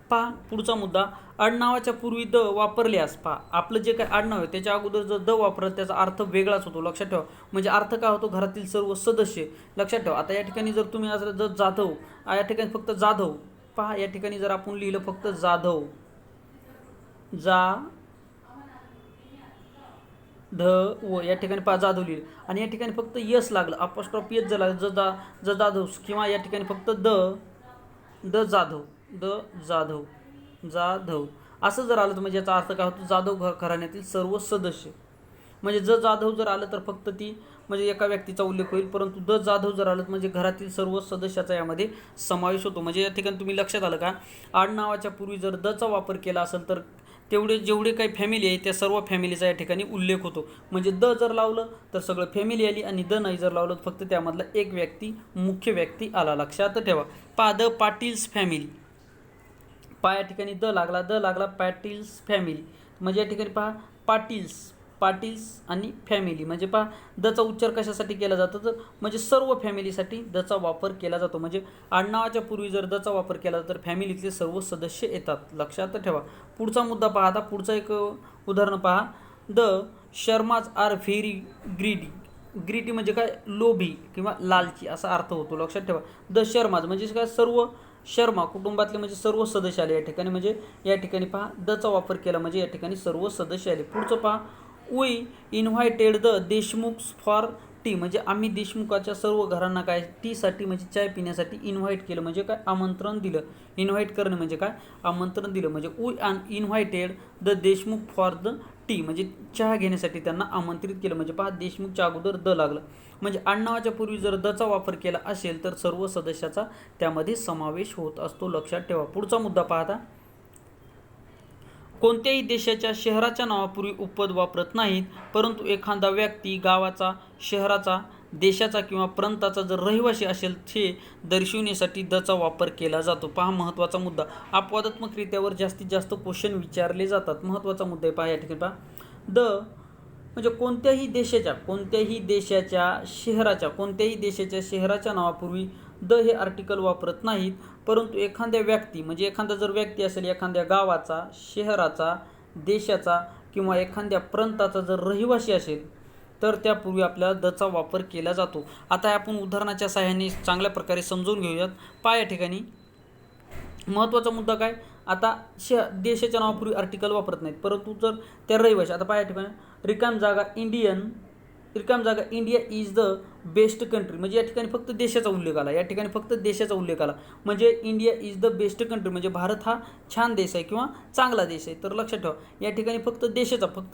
A: पहा पुढचा मुद्दा, आडनावाच्या पूर्वी द वापरल्यास, पहा आपलं जे काही आडनाव आहे त्याच्या अगोदर जर द वापरलं त्याचा अर्थ वेगळाच होतो, लक्षात ठेवा. म्हणजे अर्थ काय होतो, घरातील सर्व सदस्य, लक्षात ठेवा. आता या ठिकाणी जर तुम्ही असं जर जाधव, या ठिकाणी फक्त जाधव, पहा या ठिकाणी जर आपण लिहिलं फक्त जाधव, व या ठिकाणी पहा जाधव लिहिलं, आणि या ठिकाणी फक्त यस लागलं, अपॉस्ट्रॉफ यस जर लागलं, ज जाधव, किंवा या ठिकाणी फक्त द जाधव असं जर आलं तर म्हणजे याचा अर्थ काय होतो, जाधव घराण्यातील सर्व सदस्य. म्हणजे जाधव जर आलं तर फक्त ती म्हणजे एका व्यक्तीचा उल्लेख होईल, परंतु द जाधव जर आलं म्हणजे घरातील सर्व सदस्याचा यामध्ये समावेश होतो. म्हणजे या ठिकाणी तुम्ही लक्षात आलं का, आडनावाच्या पूर्वी जर दचा वापर केला असेल तर जेवढे काही फॅमिली आहे त्या सर्व फॅमिलीचा या ठिकाणी उल्लेख होतो. म्हणजे द जर लावलं तर सगळं फॅमिली आली, आणि द नाही जर लावलं फक्त त्यामधला एक व्यक्ती, मुख्य व्यक्ती आला, लक्षात ठेवा. पहा द पाटील्स फॅमिली, पहा या ठिकाणी द लागला पाटील्स फॅमिली. म्हणजे या ठिकाणी पहा पाटील्स आणि फॅमिली म्हणजे पहा दचा उच्चार कशासाठी केला जातो तर म्हणजे सर्व फॅमिलीसाठी दचा वापर केला जातो. म्हणजे आडनावाच्या पूर्वी जर दचा वापर केला तर फॅमिलीतले सर्व सदस्य येतात, लक्षात ठेवा. पुढचा मुद्दा पहा. आता पुढचा एक उदाहरण पहा. The Sharmas are very greedy. Greedy म्हणजे काय, लोभी किंवा लालची असा अर्थ होतो, लक्षात ठेवा. द शर्माज म्हणजे काय, सर्व शर्मा कुटुंबातले म्हणजे सर्व सदस्य आले या ठिकाणी. म्हणजे या ठिकाणी पहा दचा वापर केला म्हणजे या ठिकाणी सर्व सदस्य आले. पुढचं पहा. We invited the Deshmukh for tea म्हणजे आम्ही देशमुखाच्या सर्व घरांना काय टीसाठी म्हणजे चाय पिण्यासाठी इन्व्हाइट केलं म्हणजे काय आमंत्रण दिलं. इन्व्हाइट करणे म्हणजे काय आमंत्रण दिलं. म्हणजे we invited the Deshmukh for the tea म्हणजे चहा घेण्यासाठी त्यांना आमंत्रित केलं. म्हणजे पहा देशमुखच्या अगोदर द लागलं. म्हणजे आडनावाच्या पूर्वी जर दचा वापर केला असेल तर सर्व सदस्याचा त्यामध्ये समावेश होत असतो, लक्षात ठेवा. पुढचा मुद्दा पाहता. कोणत्याही देशाच्या शहराच्या नावापूर्वी उपपद वापरत नाहीत, परंतु एखादा व्यक्ती गावाचा, शहराचा, देशाचा किंवा प्रांताचा जर रहिवासी असेल हे दर्शविण्यासाठी दचा वापर केला जातो. पहा महत्त्वाचा मुद्दा. अपवादात्मकरित्यावर जास्तीत जास्त क्वेश्चन विचारले जातात. महत्त्वाचा मुद्दा आहे पहा या ठिकाणी. पहा द म्हणजे कोणत्याही देशाच्या शहराच्या नावापूर्वी द हे आर्टिकल वापरत नाहीत, परंतु एखाद्या व्यक्ती म्हणजे एखादा जर व्यक्ती असेल एखाद्या गावाचा, शहराचा, देशाचा किंवा एखाद्या प्रांताचा जर रहिवासी असेल तर त्यापूर्वी आपल्याला दचा वापर केला जातो. आता आपण उदाहरणाच्या सहाय्याने चांगल्या प्रकारे समजून घेऊयात. पहा या ठिकाणी महत्त्वाचा मुद्दा काय. आता देशाच्या नावापूर्वी आर्टिकल वापरत नाहीत, परंतु जर त्या रहिवासी, आता पहा या ठिकाणी रिकाम जागा India is the best country म्हणजे या ठिकाणी फक्त देशाचा उल्लेख आला. या ठिकाणी फक्त देशाचा उल्लेख आला म्हणजे India is the best country म्हणजे भारत हा छान देश आहे किंवा चांगला देश आहे. तर लक्षात ठेवा या ठिकाणी फक्त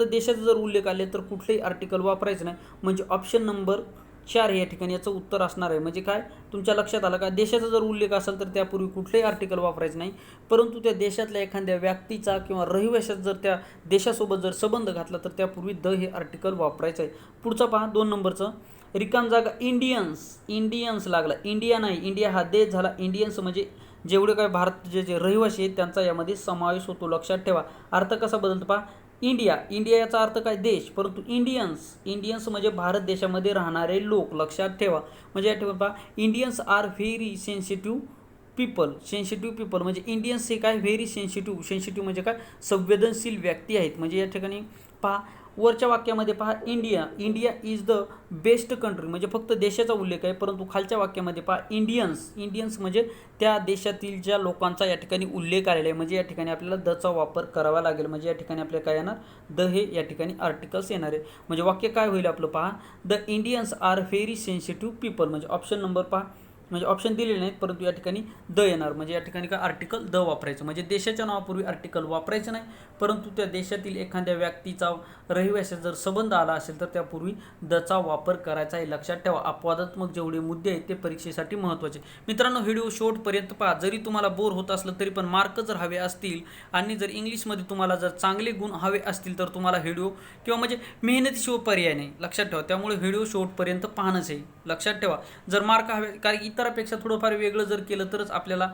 A: देशाचा जर उल्लेख आले तर कुठलेही आर्टिकल वापरायचं नाही. म्हणजे ऑप्शन नंबर 4 या ठिकाणी याचं उत्तर असणार आहे. म्हणजे काय तुमच्या लक्षात आलं का, देशाचा जर उल्लेख असेल तर त्यापूर्वी कुठलेही आर्टिकल वापरायचं नाही, परंतु त्या देशातल्या एखाद्या व्यक्तीचा किंवा रहिवाशाचा जर त्या देशासोबत जर संबंध घातला तर त्यापूर्वी द हे आर्टिकल वापरायचं आहे. पुढचं पहा 2 नंबरचं. रिकाम जागा इंडियन्स लागला. इंडिया नाही, इंडिया हा देश झाला. इंडियन्स म्हणजे जेवढे काय भारताचे जे रहिवासी आहेत त्यांचा यामध्ये समावेश होतो, लक्षात ठेवा. अर्थ कसा बदलतो पहा. इंडिया याचा अर्थ काय देश, परंतु इंडियन्स म्हणजे भारत देशामध्ये राहणारे लोक, लक्षात ठेवा. म्हणजे या ठिकाणी पहा Indians are very sensitive people म्हणजे इंडियन्स हे काय व्हेरी सेन्सिटिव्ह म्हणजे काय संवेदनशील व्यक्ती आहेत. म्हणजे या ठिकाणी पहा वरच्या वाक्यामध्ये पहा India is the best country म्हणजे फक्त देशाचा उल्लेख आहे, परंतु खालच्या वाक्यामध्ये पहा इंडियन्स म्हणजे त्या देशातील ज्या लोकांचा या ठिकाणी उल्लेख आलेला आहे. म्हणजे या ठिकाणी आपल्याला दचा वापर करावा लागेल. म्हणजे या ठिकाणी आपल्याला काय येणार, द हे या ठिकाणी आर्टिकल्स येणार आहे. म्हणजे वाक्य काय होईल आपलं पहा, the Indians are very sensitive people म्हणजे ऑप्शन नंबर पहा, म्हणजे ऑप्शन दिलेले नाहीत परंतु या ठिकाणी द येणार. म्हणजे या ठिकाणी काय आर्टिकल द वापरायचं. म्हणजे देशाच्या नावापूर्वी आर्टिकल वापरायचं नाही, परंतु त्या देशातील एखाद्या व्यक्तीचा रहिवाशाचा जर संबंध आला असेल तर त्यापूर्वी दचा वापर करायचा आहे, लक्षात ठेवा. अपवादात्मक जेवढे मुद्दे आहेत ते परीक्षेसाठी महत्त्वाचे. मित्रांनो व्हिडिओ शेवटपर्यंत पहा. जरी तुम्हाला बोर होत असलं तरी पण मार्क जर हवे असतील आणि जर इंग्लिशमध्ये तुम्हाला जर चांगले गुण हवे असतील तर तुम्हाला व्हिडिओ किंवा म्हणजे मेहनतीशिवाय पर्याय नाही, लक्षात ठेवा. त्यामुळे व्हिडिओ शेवटपर्यंत पाहणंच आहे, लक्षात ठेवा. जर मार्क हवे, कारण इतरांपेक्षा थोडंफार वेगळं जर केलं तरच आपल्याला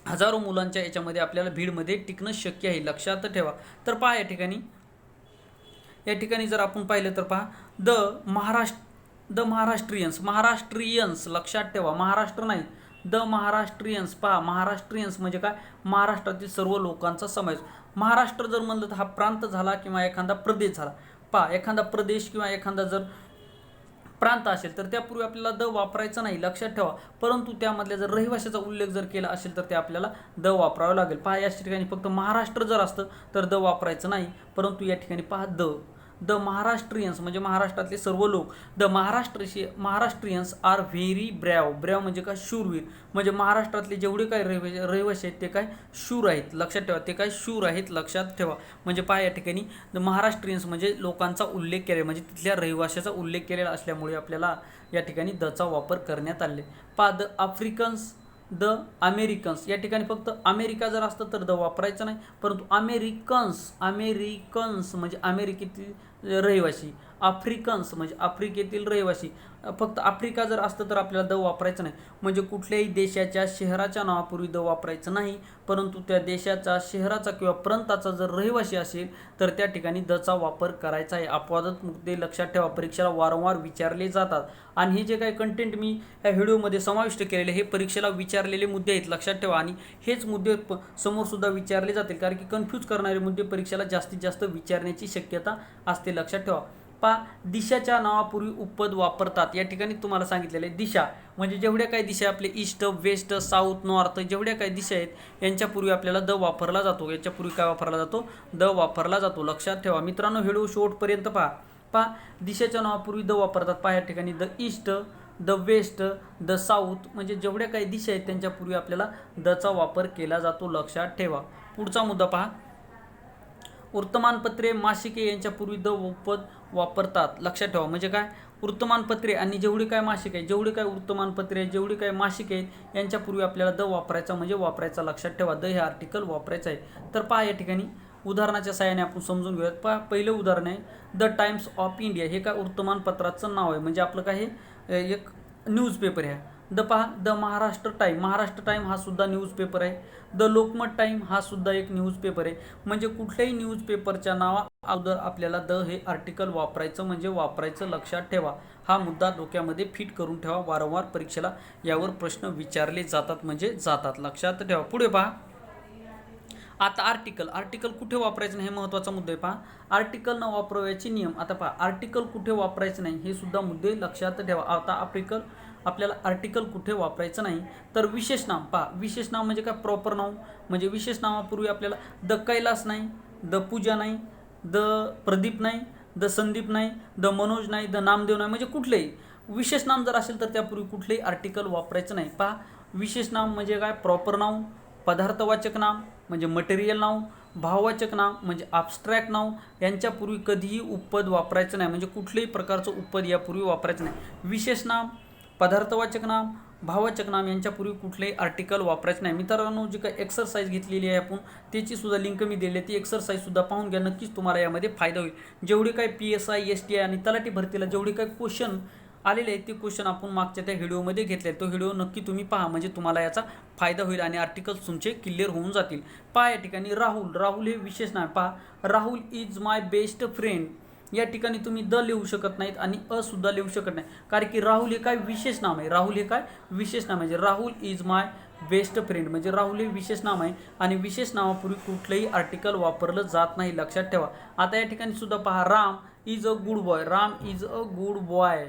A: हजारो मुलांच्या याच्यामध्ये आपल्याला भीडमध्ये टिकणं शक्य आहे, लक्षात ठेवा. तर पहा या ठिकाणी जर आपण पाहिलं तर पहा द महाराष्ट्रीयन्स लक्षात ठेवा. महाराष्ट्र नाही, द महाराष्ट्रीयन्स. पहा महाराष्ट्रीयन्स म्हणजे काय महाराष्ट्रातील सर्व लोकांचा समावेश. महाराष्ट्र जर म्हणलं तर हा प्रांत झाला किंवा एखादा प्रदेश झाला. पहा एखादा प्रदेश किंवा एखादा जर प्रांत असेल तर त्यापूर्वी आपल्याला द वापरायचं नाही, लक्षात ठेवा. परंतु त्यामधल्या जर रहिवाशाचा उल्लेख जर केला असेल तर ते आपल्याला द वापरावं लागेल. पहा या ठिकाणी फक्त महाराष्ट्र जर असतं तर द वापरायचं नाही, परंतु या ठिकाणी पहा द महाराष्ट्रीयन्स म्हणजे महाराष्ट्रातले सर्व लोक. द महाराष्ट्रीयन्स आर व्हेरी ब्रॅव म्हणजे काय शूरवीर. म्हणजे महाराष्ट्रातले जेवढे काय रहिवासी आहेत ते काय शूर आहेत, लक्षात ठेवा. ते काय शूर आहेत, लक्षात ठेवा. म्हणजे पहा या ठिकाणी द महाराष्ट्रीयन्स म्हणजे लोकांचा उल्लेख केलेला म्हणजे तिथल्या रहिवाशाचा उल्लेख केलेला असल्यामुळे आपल्याला या ठिकाणी दचा वापर करण्यात आले. पहा द अमेरिकन्स. या ठिकाणी फक्त अमेरिका जर असतं तर द वापरायचं नाही, परंतु अमेरिकन्स म्हणजे अमेरिकेतील रहिवासी. आफ्रिकन्स म्हणजे आफ्रिकेतील रहिवासी. फक्त आफ्रिका जर असतं तर आपल्याला द वापरायचं नाही. म्हणजे कुठल्याही देशाच्या शहराच्या नावापूर्वी द वापरायचं नाही, परंतु त्या देशाचा शहराचा किंवा प्रांताचा जर रहिवासी असेल तर त्या ठिकाणी दचा वापर करायचा आहे. अपवादात्मक मुद्दे लक्षात ठेवा, परीक्षेला वारंवार विचारले जातात. आणि हे जे काही कंटेंट मी या व्हिडिओमध्ये समाविष्ट केलेले हे परीक्षेला विचारलेले मुद्दे आहेत, लक्षात ठेवा. आणि हेच मुद्दे समोरसुद्धा विचारले जातील, कारण की कन्फ्यूज करणारे मुद्दे परीक्षेला जास्तीत जास्त विचारण्याची शक्यता असते, लक्षात ठेवा. दिशाच्या नावापूर्वी उपपद वापरतात. या ठिकाणी तुम्हाला सांगितलेले दिशा म्हणजे जेवढ्या काही दिशा आपले ईस्ट, वेस्ट, साऊथ, नॉर्थ जेवढ्या काही दिशा आहेत यांच्यापूर्वी आपल्याला द वापरला जातो. याच्यापूर्वी काय वापरला जातो? द वापरला जातो, लक्षात ठेवा. मित्रांनो, व्हिडिओ शेवटपर्यंत पहा. दिशेच्या नावापूर्वी द वापरतात. या ठिकाणी the east, the west, the south म्हणजे जेवढ्या काही दिशा आहेत त्यांच्यापूर्वी आपल्याला दचा वापर केला जातो, लक्षात ठेवा. पुढचा मुद्दा पहा. वर्तमानपत्रे, मासिके यांच्यापूर्वी द उपपद वापरतात, लक्षात ठेवा. म्हणजे काय? वर्तमानपत्रे आणि जेवढी काय मासिक आहे, जेवढी काय वर्तमानपत्रे आहेत, जेवढी काय मासिक आहेत यांच्यापूर्वी आपल्याला द वापरायचा म्हणजे वापरायचा, लक्षात ठेवा. द हे आर्टिकल वापरायचं आहे. तर या ठिकाणी उदाहरणाच्या सहाय्याने आपण समजून घेऊयात. पहिलं उदाहरण आहे द टाइम्स ऑफ इंडिया. हे काय वर्तमानपत्राचं नाव आहे, म्हणजे आपलं काय हे एक न्यूजपेपर आहे. The Maharashtra time. Maharashtra time हा सुद्धा न्यूजपेपर आहे. द लोकमत टाईम हा सुद्धा एक न्यूजपेपर आहे. म्हणजे कुठल्याही न्यूजपेपरच्या नावा अगोदर आपल्याला द हे आर्टिकल वापरायचं म्हणजे वापरायचं, लक्षात ठेवा. हा मुद्दा डोक्यामध्ये फिट करून ठेवा. वारंवार परीक्षेला यावर प्रश्न विचारले जातात म्हणजे जातात, लक्षात ठेवा. पुढे पहा. आता आर्टिकल कुठे वापरायचं नाही हे महत्त्वाचा मुद्दा आहे. आर्टिकल न वापरायचे नियम. आता आर्टिकल कुठे वापरायचं नाही हे सुद्धा मुद्दे लक्षात ठेवा. आता आपल्याला आर्टिकल कुठे वापरायचं नाही तर विशेष नाम. विशेष नाम म्हणजे काय? प्रॉपर नाव. म्हणजे विशेष नावापूर्वी आपल्याला द कैलास नाही, द पूजा नाही, द प्रदीप नाही, द संदीप नाही, द मनोज नाही, द नामदेव नाही. म्हणजे कुठलेही विशेष नाम जर असेल तर त्यापूर्वी कुठलेही आर्टिकल वापरायचं नाही. विशेष नाम म्हणजे काय? प्रॉपर नाव. पदार्थवाचक नाम म्हणजे मटेरियल नाव. भाववाचक नाम म्हणजे ॲब्स्ट्रॅक्ट नाव. यांच्यापूर्वी कधीही उपपद वापरायचं नाही, म्हणजे कुठल्याही प्रकारचं उपपद यापूर्वी वापरायचं नाही. विशेष नाम, पदार्थवाचक नाम, भाववाचक नाम यांच्यापूर्वी कुठलेही आर्टिकल वापरायचं नाही. मित्रांनो, जी काही एक्सरसाइज घेतलेली आहे आपण त्याची सुद्धा लिंक मी दिली आहे, ती एक्सरसाइज सुद्धा पाहून घ्या. नक्कीच तुम्हाला यामध्ये फायदा होईल. जेवढे काही PSI, STI आणि तलाठी भरतीला जेवढे काही क्वेश्चन आलेले आहेत ते क्वेश्चन आपण मागच्या त्या व्हिडिओमध्ये घेतले. तो व्हिडिओ नक्की तुम्ही पहा, म्हणजे तुम्हाला याचा फायदा होईल आणि आर्टिकल्स तुमचे क्लिअर होऊन जातील. या ठिकाणी राहुल हे विशेष नाव. Rahul is my best friend. या ठिकाणी तुम्ही द लिहू शकत नाहीत आणि सुद्धा लिहू शकत नाही, कारण की राहुल हे काय? विशेष नाम आहे. राहुल हे काय? विशेष नाम आहे. म्हणजे Rahul is my best friend म्हणजे राहुल हे विशेष नाम आहे आणि विशेष नावापूर्वी कुठलंही आर्टिकल वापरलं जात नाही, लक्षात ठेवा. आता या ठिकाणी सुद्धा पहा. Ram is a good boy. Ram is a good boy.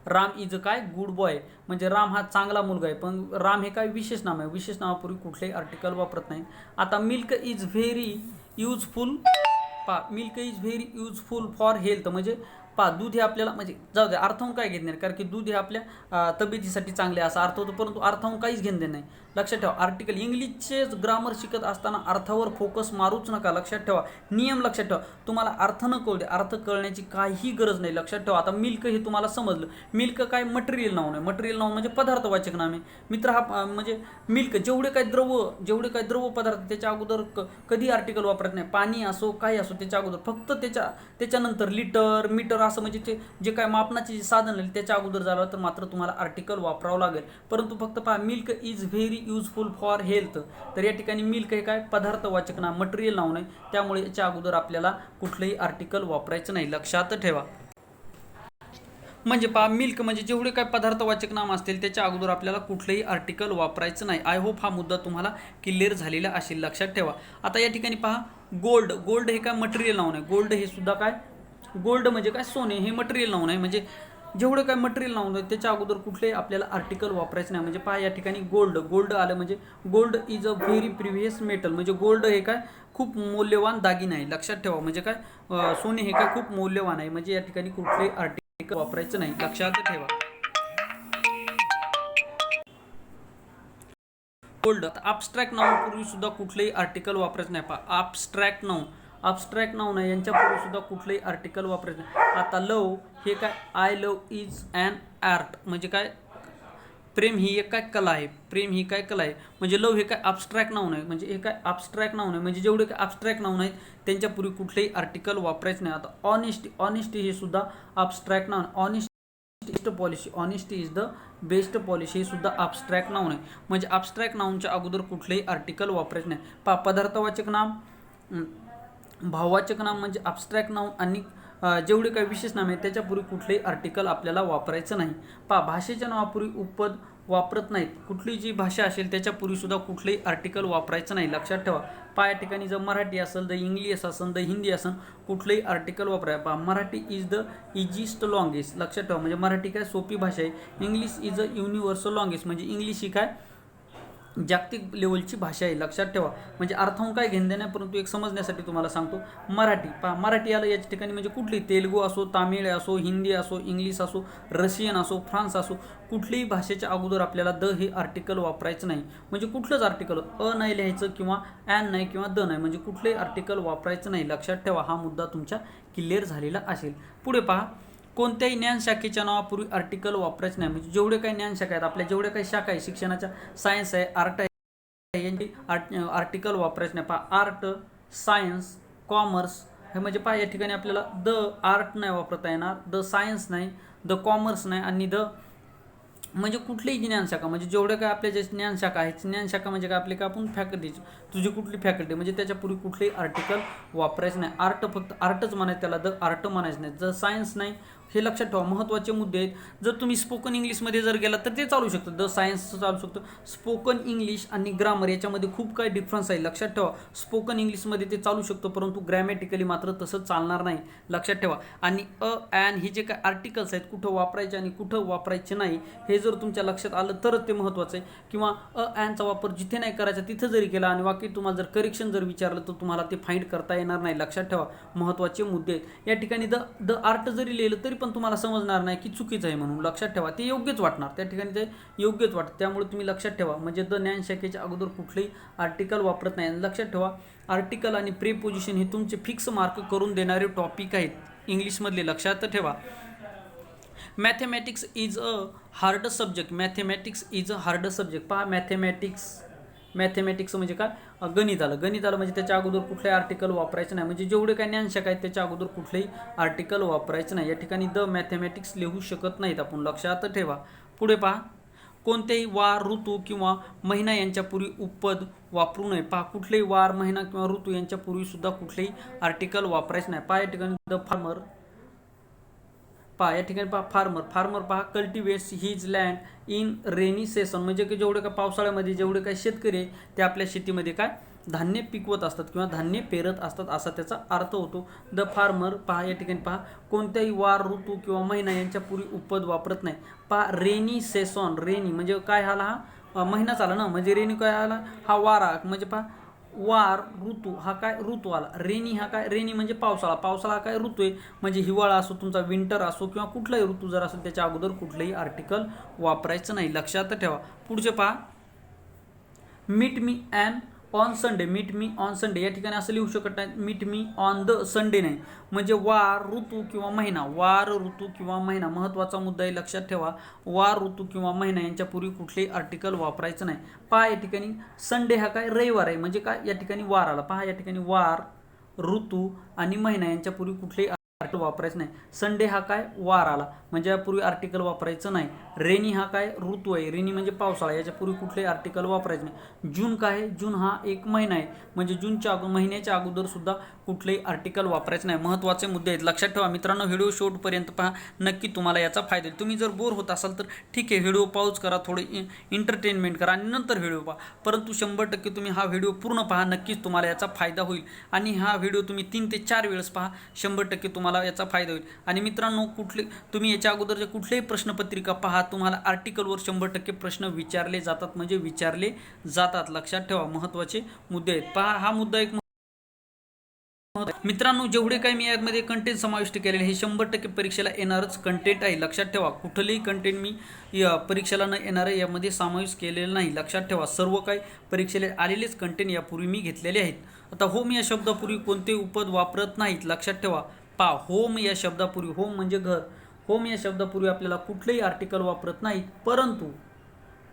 A: Ram is काय? Good boy. म्हणजे राम हा चांगला मुलगा आहे, पण राम हे काय? विशेष नाम आहे. विशेष नावापूर्वी कुठलेही आर्टिकल वापरत नाही. आता milk is very useful. Milk is very useful for health. म्हणजे दूध हे आपल्याला, म्हणजे जाऊ द्या अर्थाहून काय घेत नाही, कारण की दूध हे आपल्या तब्येतीसाठी चांगले असा अर्थ होतो, परंतु अर्थाहून काहीच घेणं देणं नाही, लक्षात ठेवा. आर्टिकल इंग्लिशचे ग्रामर शिकत असताना अर्थावर फोकस मारूच नका, लक्षात ठेवा. नियम लक्षात ठेवा. तुम्हाला अर्थ न कळू दे, अर्थ कळण्याची काही गरज नाही, लक्षात ठेवा. आता मिल्क हे तुम्हाला समजलं. मिल्क काय? मटेरियल नाव आहे. मटेरियल नाव म्हणजे पदार्थवाचक नाम आहे. मित्र हा म्हणजे मिल्क जेवढे काही द्रव पदार्थ त्याच्या अगोदर कधी आर्टिकल वापरत नाही. पाणी असो काही असो त्याच्या अगोदर फक्त त्याच्यानंतर लिटर, मीटर असं म्हणजे ते जे काय मापनाचे साधन आहे त्याच्या अगोदर झालं तर मात्र तुम्हाला आर्टिकल वापरावं लागेल. परंतु फक्त milk is very useful for health. तर या ठिकाणी मिल्क हे काय? पदार्थवाचक नाम, मटेरियल नाव नाही, त्यामुळे याच्या अगोदर आपल्याला कुठलंही आर्टिकल वापरायचं नाही, लक्षात ठेवा. म्हणजे मिल्क म्हणजे जेवढे काय पदार्थवाचक नाम असतील त्याच्या अगोदर आपल्याला कुठलंही आर्टिकल वापरायचं नाही. आय होप हा मुद्दा तुम्हाला क्लिअर झालेला असेल, लक्षात ठेवा. आता या ठिकाणी गोल्ड हे काय? मटेरियल नाव नाही. गोल्ड हे सुद्धा काय? गोल्ड म्हणजे काय? सोने हे मटेरियल नाव नाही. म्हणजे जेवढं काय मटेरियल नाव नाही त्याच्या अगोदर कुठले आपल्याला आर्टिकल वापरायचं नाही. म्हणजे या ठिकाणी गोल्ड आलं म्हणजे gold is a very previous metal. म्हणजे गोल्ड हे काय? खूप मौल्यवान दागिना आहे, लक्षात ठेवा. म्हणजे काय? सोने हे काय? खूप मौल्यवान आहे. म्हणजे या ठिकाणी कुठले आर्टिकल वापरायचं नाही, लक्षात ठेवा. गोल्ड. ॲब्स्ट्रॅक्ट नावापूर्वी सुद्धा कुठलेही आर्टिकल वापरायचं नाही. ॲब्स्ट्रॅक्ट नाव नाही यांच्यापूर्वी सुद्धा कुठलेही आर्टिकल वापरायचं नाही. आता लव हे काय? I love is an art. म्हणजे काय? प्रेम ही एक काय कला आहे, प्रेम ही काय कला आहे. म्हणजे लव हे काय ॲब्स्ट्रॅक्ट नाऊन आहे, म्हणजे हे काय ॲब्स्ट्रॅक्ट नाऊन आहे. म्हणजे जेवढे काय ॲब्स्ट्रॅक्ट नाऊन आहेत त्यांच्यापूर्वी कुठलेही आर्टिकल वापरायचं नाही. आता ऑनेस्टी हे सुद्धा abstract noun. Best policy, honesty is the best policy, हे सुद्धा ॲब्स्ट्रॅक्ट नाऊन आहे. म्हणजे ॲब्स्ट्रॅक्ट नाऊनच्या अगोदर कुठलेही आर्टिकल वापरायचं नाही. पदार्थवाचक नाम, भाववाचक नाम म्हणजे ॲब्स्ट्रॅक्ट नाऊन आणि जेवढे काही विशेष नाम आहे त्याच्यापूर्वी कुठलेही आर्टिकल आपल्याला वापरायचं नाही. भाषेच्या नावापूर्वी उपपद वापरत नाहीत. कुठली जी भाषा असेल त्याच्यापूर्वी सुद्धा कुठलेही आर्टिकल वापरायचं नाही, लक्षात ठेवा. या ठिकाणी जर मराठी असेल, द इंग्लिश असेल, द हिंदी असेल, कुठलंही आर्टिकल वापराय. Marathi is the easiest longest, लक्षात ठेवा. म्हणजे मराठी काय सोपी भाषा आहे. English is a universal longest, म्हणजे इंग्लिश ही काय जागतिक लेवलची भाषा आहे, लक्षात ठेवा. म्हणजे अर्थाहून काय घेणं देणं, परंतु एक समजण्यासाठी तुम्हाला सांगतो. मराठी आलं याच्या ठिकाणी म्हणजे कुठली, तेलुगू असो, तामिळ असो, हिंदी असो, इंग्लिश असो, रशियन असो, फ्रान्स असो, कुठलीही भाषेच्या अगोदर आपल्याला द हे आर्टिकल वापरायचं नाही. म्हणजे कुठलंच आर्टिकल नाही लिहायचं किंवा ॲन नाही किंवा द नाही, म्हणजे कुठलंही आर्टिकल वापरायचं नाही, लक्षात ठेवा. हा मुद्दा तुमच्या क्लिअर झालेला असेल. पुढे पहा, कोणत्याही ज्ञानशाखेच्या नावापूर्वी आर्टिकल वापरायचं नाही. म्हणजे जेवढे काही ज्ञानशाखा आहेत, आपल्या जेवढ्या काही शाखा आहे शिक्षणाच्या, सायन्स आहे, आर्ट आहे, यांची आर्टिकल वापरायचं नाही. पहा, आर्ट, सायन्स, कॉमर्स हे म्हणजे पहा या ठिकाणी आपल्याला द आर्ट नाही वापरता येणार, द सायन्स नाही, द कॉमर्स नाही आणि द म्हणजे कुठलीही ज्ञानशाखा, म्हणजे जेवढे काय आपल्या जे ज्ञानशाखा आहेत, ज्ञानशाखा म्हणजे काय आपले काय आपण फॅकल्टीज, तुझी कुठली फॅकल्टी, म्हणजे त्याच्यापूर्वी कुठलेही आर्टिकल वापरायचं नाही. आर्ट फक्त आर्टच म्हणायचं, त्याला द आर्ट म्हणायचं नाही. द सायन्स नाही, हे लक्षात ठेवा. महत्त्वाचे मुद्दे आहेत. जर तुम्ही स्पोकन इंग्लिशमध्ये जर गेला तर ते चालू शकतं, द सायन्सचं चालू शकतं. स्पोकन इंग्लिश आणि ग्रामर याच्यामध्ये खूप काही डिफरन्स आहे, लक्षात ठेवा. स्पोकन इंग्लिशमध्ये ते चालू शकतं, परंतु ग्रॅमॅटिकली मात्र तसं चालणार नाही, लक्षात ठेवा. आणि ॲन हे जे काय आर्टिकल्स आहेत कुठं वापरायचे आणि कुठं वापरायचे नाही, हे जर तुमच्या लक्षात आलं तरच ते महत्त्वाचं आहे. किंवा ॲनचा वापर जिथे नाही करायचा तिथं जरी केला आणि वाक्य तुम्हाला जर करेक्शन जर विचारलं तर तुम्हाला ते फाईंड करता येणार नाही, लक्षात ठेवा. महत्त्वाचे मुद्दे आहेत. या ठिकाणी द आर्ट जरी लिहिलं तरी पण तुम्हाला समजणार नाही की चुकीचं आहे म्हणून, लक्षात ठेवा. ते योग्यच वाटणार, त्या ठिकाणी ते योग्यच वाटतं, त्यामुळे तुम्ही लक्षात ठेवा. म्हणजे द ज्ञानशाखेच्या अगोदर कुठलेही आर्टिकल वापरत नाही, लक्षात ठेवा. आर्टिकल आणि प्रीपोजिशन हे तुमचे फिक्स मार्क करून देणारे टॉपिक आहेत इंग्लिशमधले, लक्षात ठेवा. Mathematics is a hard subject, mathematics is a hard subject. पहा, मॅथेमॅटिक्स म्हणजे काय, गणित आलं. गणित आलं म्हणजे त्याच्या अगोदर कुठलेही आर्टिकल वापरायचं नाही. म्हणजे जेवढे काही ज्ञानशाखा आहेत त्याच्या अगोदर कुठलेही आर्टिकल वापरायचं नाही. या ठिकाणी द मॅथेमॅटिक्स लिहू शकत नाहीत आपण, लक्षात ठेवा. पुढे पहा, कोणतेही वार, ऋतू किंवा महिना यांच्यापूर्वी उपपद वापरू नये. पहा, कुठलेही वार, महिना किंवा ऋतू यांच्यापूर्वी सुद्धा कुठलेही आर्टिकल वापरायचं नाही. पहा या ठिकाणी द फार्मर, पहा या ठिकाणी पहा फार्मर पहा, cultivates his land in rainy session, म्हणजे की जेवढे काय पावसाळ्यामध्ये जेवढे काही शेतकरी आहे ते आपल्या शेतीमध्ये काय धान्य पिकवत असतात किंवा धान्य पेरत असतात, असा त्याचा अर्थ होतो. द फार्मर पहा या ठिकाणी पहा, कोणत्याही वार, ऋतू किंवा महिना यांच्यापूर्वी उपपद वापरत नाही. पहा, रेनी सेसन, रेनी म्हणजे काय आला, हा महिनाच आला ना, म्हणजे रेनी काय आला, हा वारा. म्हणजे पहा, वार, ऋतू हा काय ऋतू आला. रेनी हा काय, रेनी म्हणजे पावसाळा, पावसाळा काय ऋतू आहे. म्हणजे हिवाळा असो, तुमचा विंटर असो किंवा कुठलाही ऋतू जर असेल त्याच्या अगोदर कुठलंही आर्टिकल वापरायचं नाही, लक्षात ठेवा. पुढचे पहा, meet me on Sunday, meet me on Sunday. या ठिकाणी असं लिहू शकत नाही, meet me on the Sunday नाही. म्हणजे वार, ऋतू किंवा महिना, वार, ऋतू किंवा महिना महत्त्वाचा मुद्दा आहे, लक्षात ठेवा. वार, ऋतू किंवा महिना यांच्यापूर्वी कुठलेही आर्टिकल वापरायचं नाही. पहा या ठिकाणी संडे हा काय रविवार आहे, म्हणजे काय या ठिकाणी वार आला. पहा या ठिकाणी वार, ऋतू आणि महिना यांच्यापूर्वी कुठलेही आर्टिकल वापरायचं नाही. संडे हा काय वार आला, म्हणजे यापूर्वी आर्टिकल वापरायचं नाही. रेनी हा काय ऋतू आहे, रेनी म्हणजे पावसाळा, याच्यापूर्वी कुठलेही आर्टिकल वापरायचं नाही. जून काय आहे, जून हा एक महिना आहे, म्हणजे जूनच्या महिन्याच्या अगोदर सुद्धा कुठलेही आर्टिकल वापरायचं नाही. महत्त्वाचे मुद्दे आहेत, लक्षात ठेवा. मित्रांनो, व्हिडिओ शेवटपर्यंत पहा, नक्की तुम्हाला याचा फायदा होईल. तुम्ही जर बोर होत असाल तर ठीक आहे, व्हिडिओ पॉज करा, थोडे एंटरटेनमेंट करा आणि नंतर व्हिडिओ पहा, परंतु 100% तुम्ही हा व्हिडिओ पूर्ण पहा, नक्कीच तुम्हाला याचा फायदा होईल. आणि हा व्हिडिओ तुम्ही 3 ते 4 वेळेस पहा, 100% तुम्हाला याचा फायदा होईल. आणि मित्रांनो, तुम्ही याच्या अगोदरचे कुठलेही प्रश्नपत्रिका पहा, तुम्हाला आर्टिकलवर 100% प्रश्न विचारले जातात, म्हणजे विचारले जातात, लक्षात ठेवा. महत्त्वाचे मुद्दे आहेत, पहा. हा मुद्दा एक मित्रांनो, जेवढे काही मी यामध्ये कंटेंट समाविष्ट केलेले हे 100% परीक्षेला येणारच कंटेंट आहे, लक्षात ठेवा. कुठलेही कंटेंट मी परीक्षेला न येणार आहे यामध्ये समावेश केलेलं नाही, लक्षात ठेवा. सर्व काही परीक्षेला आलेलेच कंटेंट यापूर्वी मी घेतलेले आहेत. आता होम या शब्दापूर्वी कोणते उपपद वापरत नाहीत, लक्षात ठेवा. पहा, होम या शब्दापूर्वी, होम म्हणजे घर, होम या शब्दापूर्वी आपल्याला कुठलेही आर्टिकल वापरत नाहीत, परंतु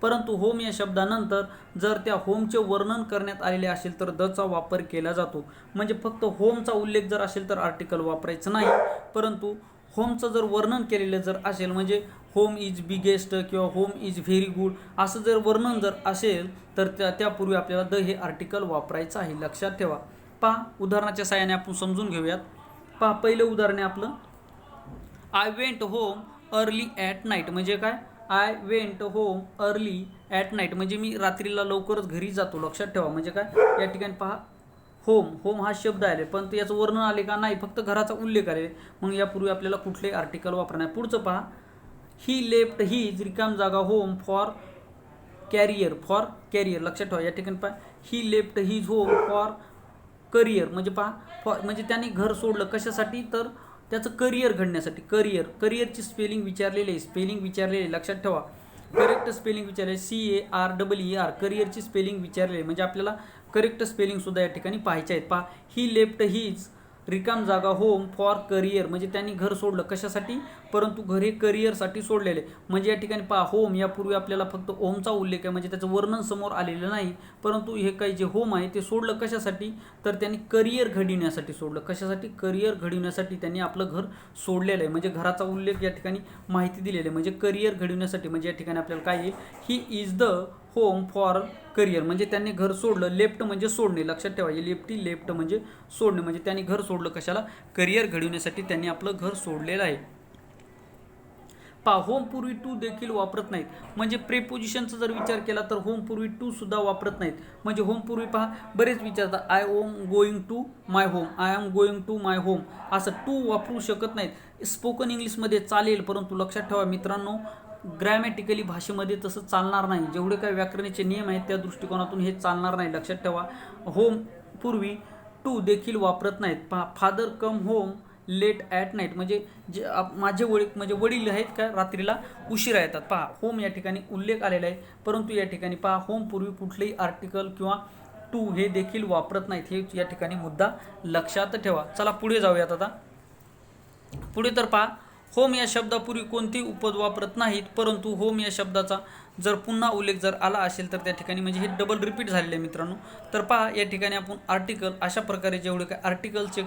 A: परंतु होम या शब्दानंतर जर त्या होमचे वर्णन करण्यात आलेले असेल तर दचा वापर केला जातो. म्हणजे फक्त होमचा उल्लेख जर असेल तर आर्टिकल वापरायचं नाही, परंतु होमचं जर वर्णन केलेलं जर असेल म्हणजे होम इज बिगेस्ट किंवा होम इज व्हेरी गुड असं जर वर्णन जर असेल तर त्यापूर्वी आपल्याला द हे आर्टिकल वापरायचं आहे, लक्षात ठेवा. पहा उदाहरणाच्या साहाय्याने आपण समजून घेऊयात. पहा पहिलं उदाहरण आहे आपलं, I went home early at night. म्हणजे काय, I went home early at night म्हणजे मी रात्रीला लवकरच घरी जातो, लक्षात ठेवा. म्हणजे काय, या ठिकाणी पहा होम हा शब्द आले पण याचं वर्णन आले का नाही, फक्त घराचा उल्लेख आले. मग यापूर्वी आपल्याला कुठलेही आर्टिकल वापरणार. पुढचं पहा, ही लेफ्ट हीज रिकाम जागा होम फॉर कॅरियर. लक्षात ठेवा या ठिकाणी पहा, he left his home for career. म्हणजे पहा म्हणजे त्यांनी घर सोडलं कशासाठी, तर त्याचं करिअर घडण्यासाठी. करिअरची स्पेलिंग विचारलेली आहे, लक्षात ठेवा. करेक्ट स्पेलिंग विचारले, CAREER करिअरची स्पेलिंग विचारलेली म्हणजे आपल्याला करेक्ट स्पेलिंगसुद्धा या ठिकाणी पाहायचे आहेत. पहा, ही लेफ्ट हीज रिकाम जागा होम फॉर करिअर म्हणजे त्यांनी घर सोडलं कशासाठी, परंतु घर हे करिअरसाठी सोडलेले. म्हणजे या ठिकाणी पहा होम यापूर्वी आपल्याला फक्त होमचा उल्लेख आहे म्हणजे त्याचं वर्णन समोर आलेलं नाही, परंतु हे काही जे होम आहे ते सोडलं कशासाठी, तर त्यांनी करिअर घडविण्यासाठी सोडलं. कशासाठी, करिअर घडविण्यासाठी त्यांनी आपलं घर सोडलेलं आहे. म्हणजे घराचा उल्लेख या ठिकाणी माहिती दिलेली आहे म्हणजे करिअर घडविण्यासाठी. म्हणजे या ठिकाणी आपल्याला काय येईल, he is the home for career म्हणजे त्यांनी घर सोडलं. लेफ्ट म्हणजे सोडणे, लक्षात ठेवा. लेफ्ट म्हणजे सोडणे म्हणजे त्यांनी घर सोडलं कशाला, करिअर घडविण्यासाठी त्यांनी आपलं घर सोडलेलं आहे. पहा होम पूर्वी टू देखील वापरत नाहीत. म्हणजे प्रेपोजिशनचा जर विचार केला तर होम पूर्वी टू सुद्धा वापरत नाहीत. म्हणजे होम पूर्वी पहा बरेच विचारतात, I am going to my home, असं टू वापरू शकत नाहीत. स्पोकन इंग्लिशमध्ये चालेल परंतु लक्षात ठेवा मित्रांनो, ग्रॅमॅटिकली भाषेमध्ये तसं चालणार नाही. जेवढे काही व्याकरणाचे नियम आहेत त्या दृष्टिकोनातून हे चालणार नाही, लक्षात ठेवा. होम पूर्वी टू देखील वापरत नाहीत. पहा, father come home late at night म्हणजे माझे वडील आहेत का रात्रीला उशिरा येतात. पहा होम या ठिकाणी उल्लेख आलेला आहे, परंतु या ठिकाणी पहा होम पूर्वी कुठलेही आर्टिकल किंवा टू हे देखील वापरत नाहीत. हे या ठिकाणी मुद्दा लक्षात ठेवा. चला पुढे जाऊयात. आता पुढे तर पहा, होम या शब्दापूर्वी कोणतेही उपद वापरत नाहीत, परंतु होम या शब्दाचा जर पुन्हा उल्लेख जर आला असेल तर त्या ठिकाणी म्हणजे हे डबल रिपीट झालेले आहे मित्रांनो. तर पहा या ठिकाणी आपण आर्टिकल अशा प्रकारे जेवढे काय आर्टिकलचे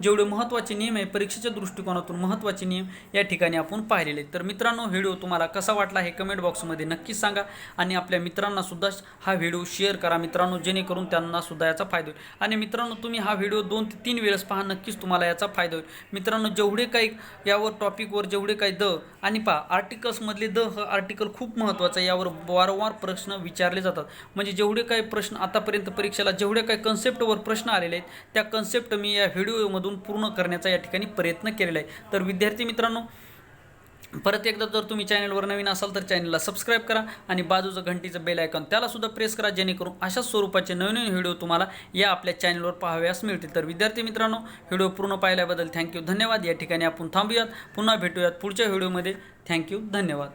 A: जेवढे महत्त्वाचे नियम आहे परीक्षेच्या दृष्टिकोनातून महत्त्वाचे नियम या ठिकाणी आपण पाहिलेले आहेत. तर मित्रांनो व्हिडिओ तुम्हाला कसा वाटला हे कमेंट बॉक्समध्ये नक्कीच सांगा आणि आपल्या मित्रांना सुद्धा हा व्हिडिओ शेअर करा मित्रांनो, जेणेकरून त्यांना सुद्धा याचा फायदा होईल. आणि मित्रांनो तुम्ही हा व्हिडिओ 2 ते 3 वेळेस पहा, नक्कीच तुम्हाला याचा फायदा होईल. मित्रांनो जेवढे काही यावर टॉपिकवर जेवढे काही द आणि पहा आर्टिकल्समधले द हा आर्टिकल खूप महत्त्वाचा आहे. यावर वारंवार प्रश्न विचारले जातात. म्हणजे जेवढे काही प्रश्न आतापर्यंत परीक्षेला जेवढे काही कन्सेप्टवर प्रश्न आलेले आहेत त्या कन्सेप्ट मी या व्हिडिओमधून पूर्ण करण्याचा या ठिकाणी प्रयत्न केलेला आहे. तर विद्यार्थी मित्रांनो परत एकदा जर तुम्ही चॅनलवर नवीन असाल तर चॅनलला सबस्क्राईब करा आणि बाजूचं घंटीचं बेल आयकॉन त्यालासुद्धा प्रेस करा, जेणेकरून अशाच स्वरूपाचे नवीन व्हिडिओ तुम्हाला या आपल्या चॅनलवर पाहाव्यास मिळतील. तर विद्यार्थी मित्रांनो व्हिडिओ पूर्ण पाहिल्याबद्दल थँक्यू, धन्यवाद. या ठिकाणी आपण थांबूयात, पुन्हा भेटूयात पुढच्या व्हिडिओमध्ये. थँक्यू, धन्यवाद.